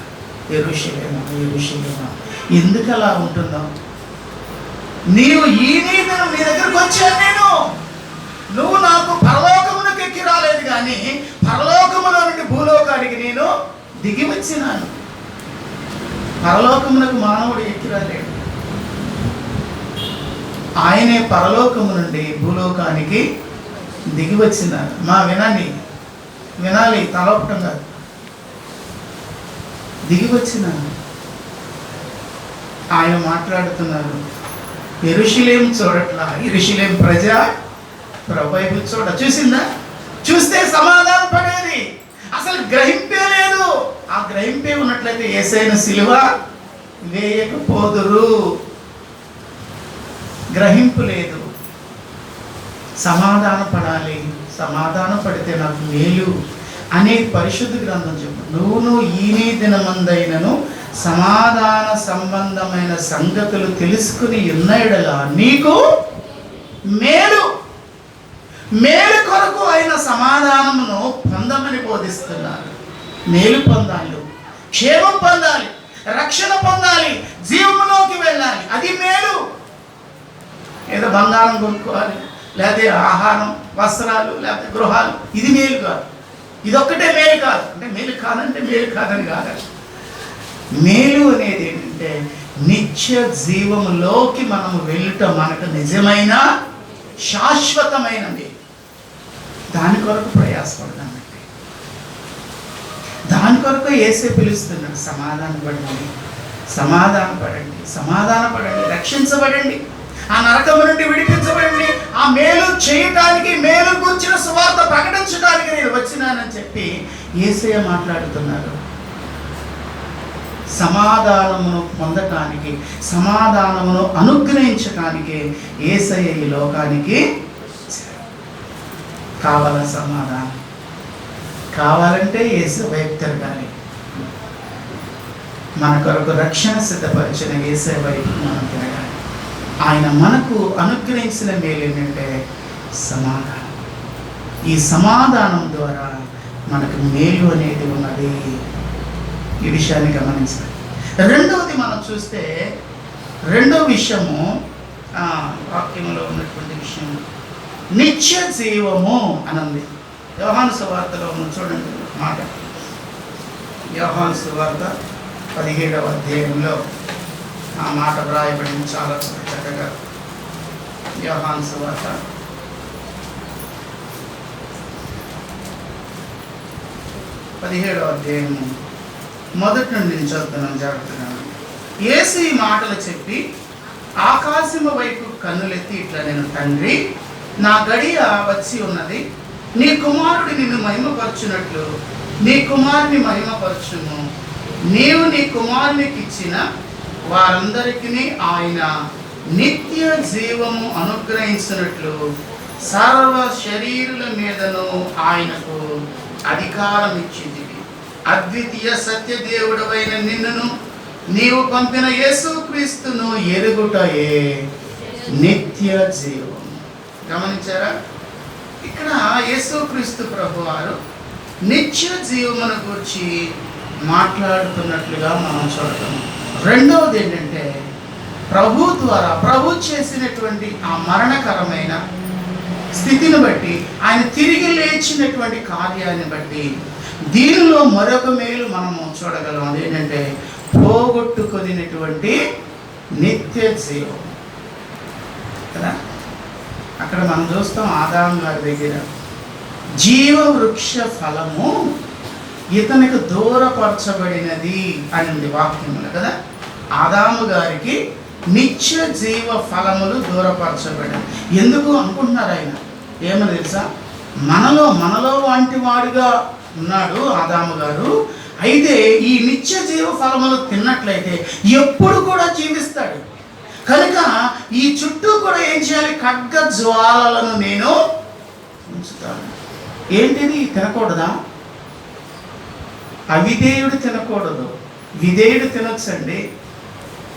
[SPEAKER 1] యెరూషలేము ఎందుకు అలా ఉంటుందో? నీవు ఈ నీతిని నీ దగ్గరకు వచ్చాను నేను, నువ్వు నాకు పరలోకమునకు ఎక్కి రాలేదు, కానీ పరలోకములో నుండి భూలోకానికి నేను దిగి వచ్చినాను. పరలోకమునకు మానవుడు ఎక్కి రాలేడు, ఆయనే పరలోకము నుండి భూలోకానికి దిగి వచ్చినారు. వినాలి, తలపటం కాదు. దిగి వచ్చినాను. ఆయన మాట్లాడుతున్నారు. యెరూషలేము చూడట్లా, యెరూషలేము ప్రజ ప్రభు చూడ చూసిందా? చూస్తే సమాధానం పడేది. అసలు గ్రహింపే లేదు. ఆ గ్రహింపే ఉన్నట్లయితే యేసయ్యను సిలువ వేయకపోదురు. గ్రహింపు లేదు. సమాధాన పడాలి. సమాధాన పడితే నాకు మేలు అనే పరిశుద్ధ గ్రంథం చెప్పు. నువ్వును ఈ దినమందైనను సమాధాన సంబంధమైన సంగతులు తెలుసుకుని ఉన్నయడలా నీకు మేలు. మేలు కొరకు ఆయన సమాధానమును పొందమని బోధిస్తున్నారు. మేలు పొందాలి, క్షేమం పొందాలి, రక్షణ పొందాలి, జీవంలోకి వెళ్ళాలి. అది మేలు. ఏదో బంగారం కొనుక్కోవాలి, లేకపోతే ఆహారం, వస్త్రాలు, లేకపోతే గృహాలు, ఇది మేలు కాదు. ఇదొక్కటే మేలు కాదు. అంటే మేలు కాదంటే మేలు కాదని కాదు. మేలు అనేది ఏంటంటే నిత్య జీవములోకి మనము వెళ్ళుట మనకు నిజమైన శాశ్వతమైన మేలు. దాని కొరకు ప్రయాసపడదామండి. దాని కొరకు యేసే పిలుస్తున్నాడు. సమాధానపడండి, రక్షించబడండి, ఆ నరకము నుండి విడిపించబడండి, ఆ మేలు చేయటానికి, మేలు గురించిన సువార్త ప్రకటించడానికి నేను వచ్చినానని చెప్పి యేసయ్య మాట్లాడుతున్నారు. సమాధానమును పొందటానికి, సమాధానమును అనుగ్రహించటానికి యేసయ్య ఈ లోకానికి కావాల. సమాధానం కావాలంటే యేసు వైపు తిరగాలి. మన కొరకు రక్షణ సిద్ధపరిచిన యేసయ్య వైపు మనం తిరగాలి. ఆయన మనకు అనుగ్రహించిన మేలు ఏంటంటే సమాధానం. ఈ సమాధానం ద్వారా మనకు మేలు అనేది ఉన్నది. ఈ విషయాన్ని గమనించాలి. రెండవది మనం చూస్తే, రెండో విషయము వాక్యంలో ఉన్నటువంటి విషయం నిత్య జీవము అనంది. యోహాను సువార్తలో చూడండి మాట. యోహాను సువార్త 17వ అధ్యాయంలో ఆ మాట వ్రాయబడింది చాలా చక్కగా. యోహాను సువార్త 17వ అధ్యాయము మొదటి నుండి నేను చదువుతున్నాను జాగ్రత్తగా. యేసు ఈ మాటలు చెప్పి ఆకాశము వైపు కన్నులెత్తి ఇట్లా, నేను తండ్రి, నా గడియ వచ్చి ఉన్నది, నీ కుమారుడు నిన్ను మహిమపరచునట్లు నీ కుమారుని మహిమపరచును. నీవు నీ కుమారునికి ఇచ్చిన వారందరికీ ఆయన నిత్య జీవము అనుగ్రహించినట్లు సర్వ శరీరుల మీదను ఆయనకు అధికారం ఇచ్చింది. అద్వితీయ సత్యదేవుడవైన నిన్నును నీవు పంపిన యేసుక్రీస్తును ఎరుగుటయే నిత్య జీవం. గమనించారా? ఇక్కడ యేసుక్రీస్తు ప్రభువారు నిత్య జీవమును గురించి మాట్లాడుతున్నట్లుగా మనం చూడటం. రెండవది ఏంటంటే, ప్రభు ద్వారా ప్రభు చేసినటువంటి ఆ మరణకరమైన స్థితిని బట్టి, ఆయన తిరిగి లేచినటువంటి కార్యాన్ని బట్టి దీనిలో మరొక మేలు మనము చూడగలం. అదేంటంటే, పోగొట్టుకొనినటువంటి నిత్య జీవం కదా. అక్కడ మనం చూస్తాం ఆదాము గారి దగ్గర జీవ వృక్ష ఫలము ఇతనికి దూరపరచబడినది అని ఉంది వాక్యములు కదా. ఆదాము గారికి నిత్య జీవ ఫలములు దూరపరచబడినది. ఎందుకు అనుకుంటున్నారు ఆయన? ఏమని తెలుసా? మనలో వంటి వాడుగా ఉన్నాడు ఆదాము గారు. అయితే ఈ నిత్య జీవ ఫలములు తిన్నట్లయితే ఎప్పుడు కూడా జీవిస్తాడు కనుక ఈ చుట్టూ కూడా ఏం చేయాలి? ఖడ్గ జ్వాలలను నేను ఉంచుతాను. ఏంటిది? తినకూడదా? అవిధేయుడు తినకూడదు, విధేయుడు తినొచ్చండి.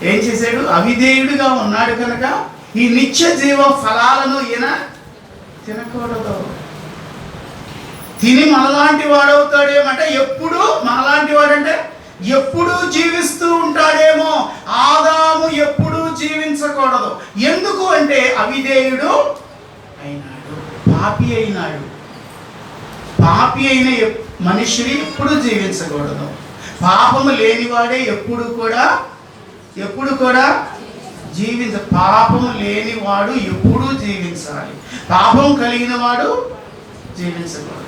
[SPEAKER 1] ఏం చేశాడు? అవిధేయుడుగా ఉన్నాడు కనుక ఈ నిత్య జీవ ఫలాలను ఈయన తినకూడదు. తిని మనలాంటి వాడవుతాడేమంటే, ఎప్పుడు మనలాంటి వాడంటే ఎప్పుడు జీవిస్తూ ఉంటాడేమో. ఆదాము ఎప్పుడు జీవించకూడదు. ఎందుకు అంటే అవిధేయుడు అయినాడు, పాపి అయినాడు. పాపి అయిన మనిషిని ఎప్పుడు జీవించకూడదు. పాపము లేనివాడే ఎప్పుడు కూడా పాపము లేనివాడు ఎప్పుడూ జీవించాలి. పాపం కలిగిన వాడు జీవించకూడదు.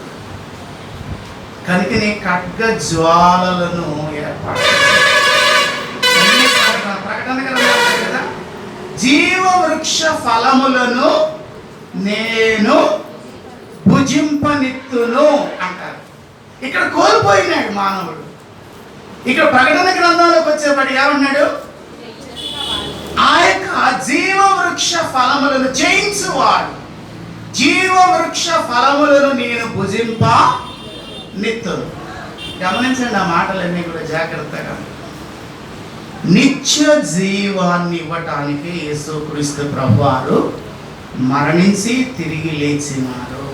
[SPEAKER 1] కనుకనే ఖడ్గ జ్వాలలను ఏర్పాటు ప్రకటన కదా. జీవ వృక్ష ఫలములను నేను భుజింపనిత్తును అంటారు. ఇక్కడ కోల్పోయినాడు మానవుడు. ఇక్కడ ప్రకటన గ్రంథంలోకి వచ్చేవాడు ఏమన్నాడు? ఆ యొక్క జీవ వృక్ష ఫలములను జయించువాడు, జీవ వృక్ష ఫలములను నేను భుజింప నిత్తును. గమనించండి ఆ మాటలన్నీ కూడా జాగ్రత్తగా. నిత్య జీవాన్ని ఇవ్వటానికి యేసుక్రీస్తు ప్రభువారు మరణించి తిరిగి లేచినారు.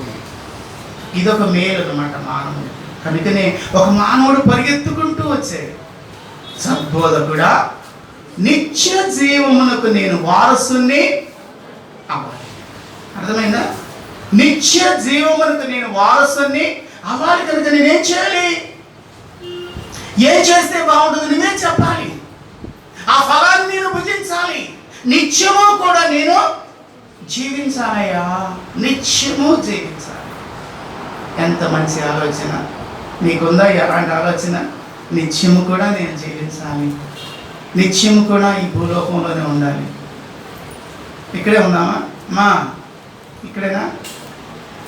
[SPEAKER 1] ఇదొక మేలు అన్నమాట మానవుడు. కనుకనే ఒక మానవుడు పరిగెత్తుకుంటూ వచ్చాడు, సద్బోధకుడా నిత్య జీవమునకు నేను వారసుని అవ్వాలి. అర్థమైందా? నిత్య జీవమునకు నేను వారసుని అవ్వాలి కనుక నేనేం చేయాలి? ఏం చేస్తే బాగుంటుంది? నువ్వే చెప్పాలి. ఆ ఫలాన్ని నేను భుజించాలి. నిత్యము కూడా నేను జీవించాలయ్యా, నిత్యము జీవించాలి. ఎంత మంచి ఆలోచన నీకుందా అలాంటి ఆలోచన? నిత్యము కూడా నేను జీవించాలి, నిత్యము కూడా ఈ భూలోకంలోనే ఉండాలి. ఇక్కడే ఉన్నామా మా? ఇక్కడేనా?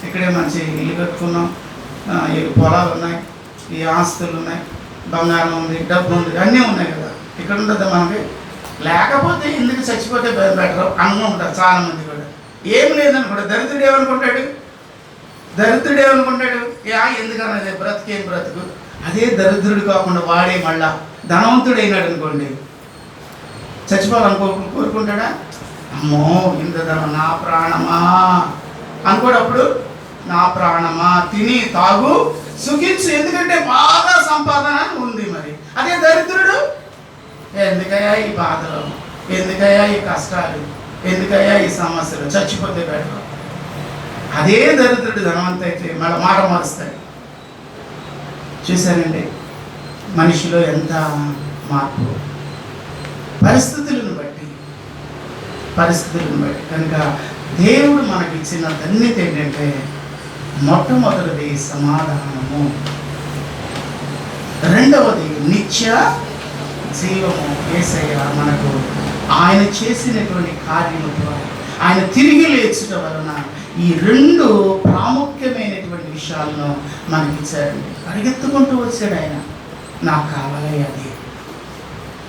[SPEAKER 1] ఇక్కడే మంచి ఇల్లు కట్టుకున్నాం, పొలాలు ఉన్నాయి, ఈ ఆస్తులు ఉన్నాయి, బంగారం ఉంది, డబ్బు ఉంది, అన్నీ ఉన్నాయి కదా. ఇక్కడ ఉండదు మనకి. లేకపోతే ఎందుకు చచ్చిపోతే బెటర్ అనుకుంటారు చాలామంది కూడా. ఏం లేదనుకుంటా. దరిద్రుడు ఏమనుకుంటాడు? ఎందుకన్నది బ్రతికేం బ్రతుకు. అదే దరిద్రుడు కాకుండా వాడే మళ్ళా ధనవంతుడైనాడు అనుకోండి, కోరుకుంటాడా? అమ్మో ఇంత ధనం, నా ప్రాణమా అనుకోడప్పుడు. నా ప్రాణమా తిని తాగు సుఖించు, ఎందుకంటే బాగా సంపాదన ఉంది. మరి అదే దరిద్రుడు ఎందుకయ్యా ఈ బాధలు, ఎందుకయ్యా ఈ కష్టాలు, ఎందుకయ్యా ఈ సమస్యలు, చచ్చిపోతే బెటర్. అదే దరిద్రుడు ధనవంత అయితే మళ్ళీ మాట మారుస్తాడు. చూశానండి మనిషిలో ఎంత మార్పు, పరిస్థితులను బట్టి. కనుక దేవుడు మనకి ఇచ్చిన ధన్యత ఏంటంటే, మొట్టమొదటిది సమాధానము, రెండవది నిత్య జీవము. యేసయ్య మనకు ఆయన చేసినటువంటి కార్యము ద్వారా, ఆయన తిరిగి లేచుట వలన ఈ రెండు ప్రాముఖ్యమైనటువంటి విషయాలను మనకిచ్చాడండి. పరిగెత్తుకుంటూ వచ్చాడు ఆయన, నాకు కావాలి అది.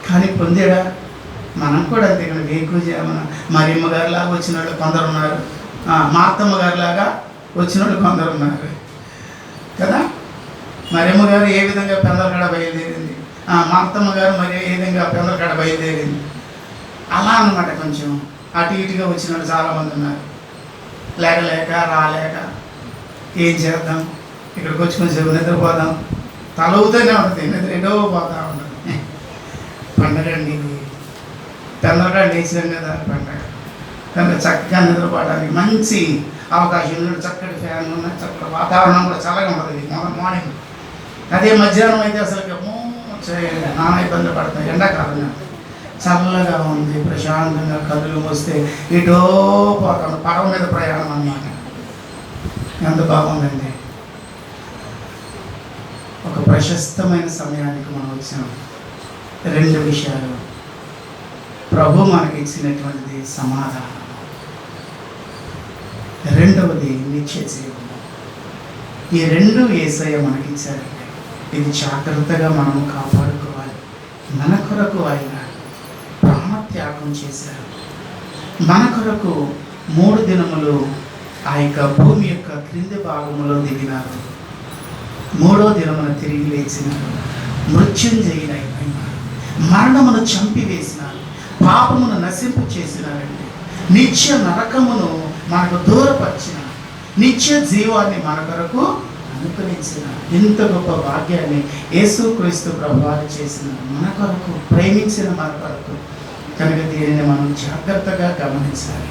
[SPEAKER 1] కానీ పొందాడా? మనం కూడా అంతే కదా. వేకుజామున మరియమ్మ గారిలాగా వచ్చిన వాళ్ళు కొందరు ఉన్నారు, మార్తమ్మ గారిలాగా వచ్చిన వాళ్ళు కొందరు ఉన్నారు కదా. మరియమ్మ గారు ఏ విధంగా పెందలకాడ బయలుదేరింది, మార్తమ్మ గారు మరి ఏ విధంగా పెందలకాడ బయలుదేరింది, అలా అన్నమాట. కొంచెం అటు ఇటుగా వచ్చిన వాళ్ళు చాలామంది ఉన్నారు. లేక రాలేక ఏం చేద్దాం, ఇక్కడికి వచ్చి కొంచెం నిద్రపోదాం, తలవుతూనే ఉంటుంది, నిద్ర ఎటో పోతా ఉంటుంది. పండగ అండి ఇది, పెందలకాడ లేచాం కదా పండగ. కనుక చక్కగా నిద్రపోవడానికి మంచి అవకాశం, చక్కటి ఫ్యాన్లు ఉన్నాయి, చక్కటి వాతావరణం కూడా చల్లగా ఉంటుంది మార్నింగ్. అదే మధ్యాహ్నం అయితే అసలు నానా ఇబ్బంది పడతాయి. ఎండాకాలం చల్లగా ఉంది, ప్రశాంతంగా కదులు వస్తే ఇటో పోతాం, పడవ మీద ప్రయాణం అన్నమాట. ఎంత బాగుందండి. ఒక ప్రశస్తమైన సమయానికి మనం వచ్చాం. 2 విషయాలు. ప్రభు మనకి ఇచ్చినటువంటిది సమాధానం, రెండవది నిత్య జీవము. ఈ 2 యేసయ్య మనకిచ్చారండి. ఇది జాగ్రత్తగా మనము కాపాడుకోవాలి. మన కొరకు ఆయన ప్రాణత్యాగం చేశారు. మన కొరకు 3 దినములు ఆ యొక్క భూమి యొక్క క్రింది భాగంలో దిగినారు. 3వ దినమున తిరిగి లేచినారు. మృత్యుంజయుడైనారు. మరణమును చంపివేసినారు. పాపమును నశింపు చేసినారండి. నిత్య నరకమును మనకు దూరపరిచిన, నిత్య జీవాన్ని మన కొరకు అనుగ్రహించిన ఇంత గొప్ప భాగ్యాన్ని యేసుక్రీస్తు ప్రభువారు చేసిన మన కొరకు, ప్రేమించిన మన కొరకు. కనుక దీనిని మనం జాగ్రత్తగా గమనించాలి.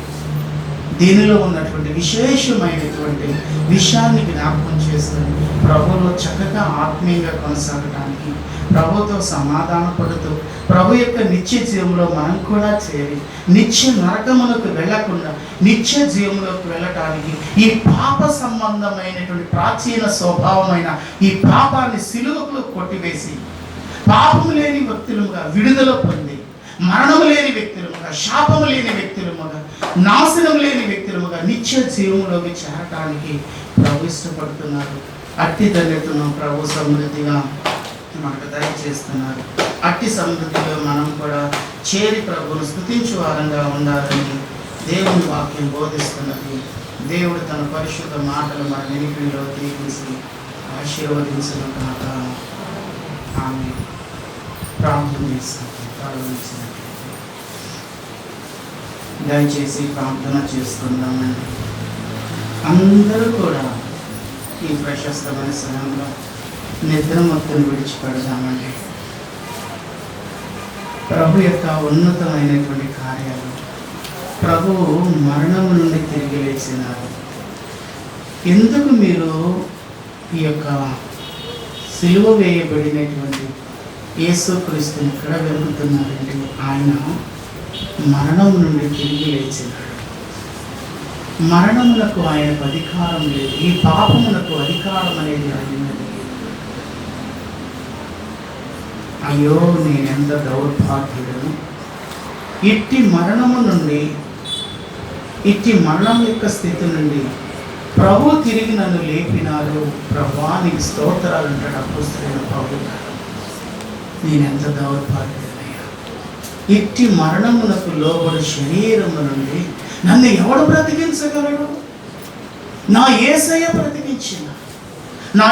[SPEAKER 1] దీనిలో ఉన్నటువంటి విశేషమైనటువంటి విషయాన్ని జ్ఞాపకం చేసుకొని ప్రభువులో చక్కగా ఆత్మీయంగా కొనసాగడానికి, ప్రభుతో సమాధాన పడుతూ ప్రభు యొక్క నిత్య జీవంలో మనం కూడా చేరి నిత్య నరకములకు వెళ్లకుండా నిత్య జీవంలోకి వెళ్ళటానికి ఈ పాప సంబంధమైనటువంటి ప్రాచీన స్వభావమైన ఈ పాపాన్ని సిలువకు కొట్టివేసి పాపము లేని వ్యక్తులుగా విడుదల పొంది, మరణము లేని వ్యక్తులముగా, శాపము లేని వ్యక్తులముగా, నాశనం లేని వ్యక్తులముగా నిత్య జీవంలోకి చేరటానికి ప్రభు ఇష్టపడుతున్నారు. అట్టి ధన్యతను ప్రభు సమృద్ధిగా మనకు దయచేస్తున్నారు. అట్టి సమృద్ధిలో మనం కూడా చేరి ప్రభువును స్తుతించు వారంగా ఉండాలని దేవుని వాక్యం బోధిస్తున్నది. దేవుడు తన పరిశుద్ధ మాటలు మన వెనుకలో తీసి ఆశీర్వదించిన కాక ఆమె ప్రార్థన చేస్తాను. దయచేసి ప్రార్థన చేసుకుందామండి. అందరూ కూడా ఈ ప్రశస్తమైన సమయంలో నిద్ర మొత్తం విడిచిపెడదామండి. ప్రభు యొక్క ఉన్నతమైనటువంటి కార్యాలు, ప్రభువు మరణము నుండి తిరిగి లేచినారు. ఎందుకు మీరు ఈ యొక్క సిలువ వేయబడినటువంటి యేసుక్రీస్తుని ఇక్కడ వెలుగుతున్నారంటే ఆయన మరణం నుండి తిరిగి లేచినాడు. మరణములకు ఆయనకు అధికారం లేదు. ఈ పాపములకు అధికారం అనేది ఆయనది. అయ్యో నేనెంత దౌర్భాగ్యుడను. ఇట్టి మరణము నుండి, ఇట్టి మరణం యొక్క స్థితి నుండి ప్రభు తిరిగి నన్ను లేపినారు. ప్రభువా నీకు స్తోత్రాలు అంటాడు అపోస్తలుడైన పౌలు గారు. నేనెంత దౌర్భాగ్యుడనయ్యా. ఇట్టి మరణమునకు లోబడి శరీరము నుండి నన్ను ఎవడు బ్రతికించగలడు? నా యేసయ్య బ్రతికించిన, నా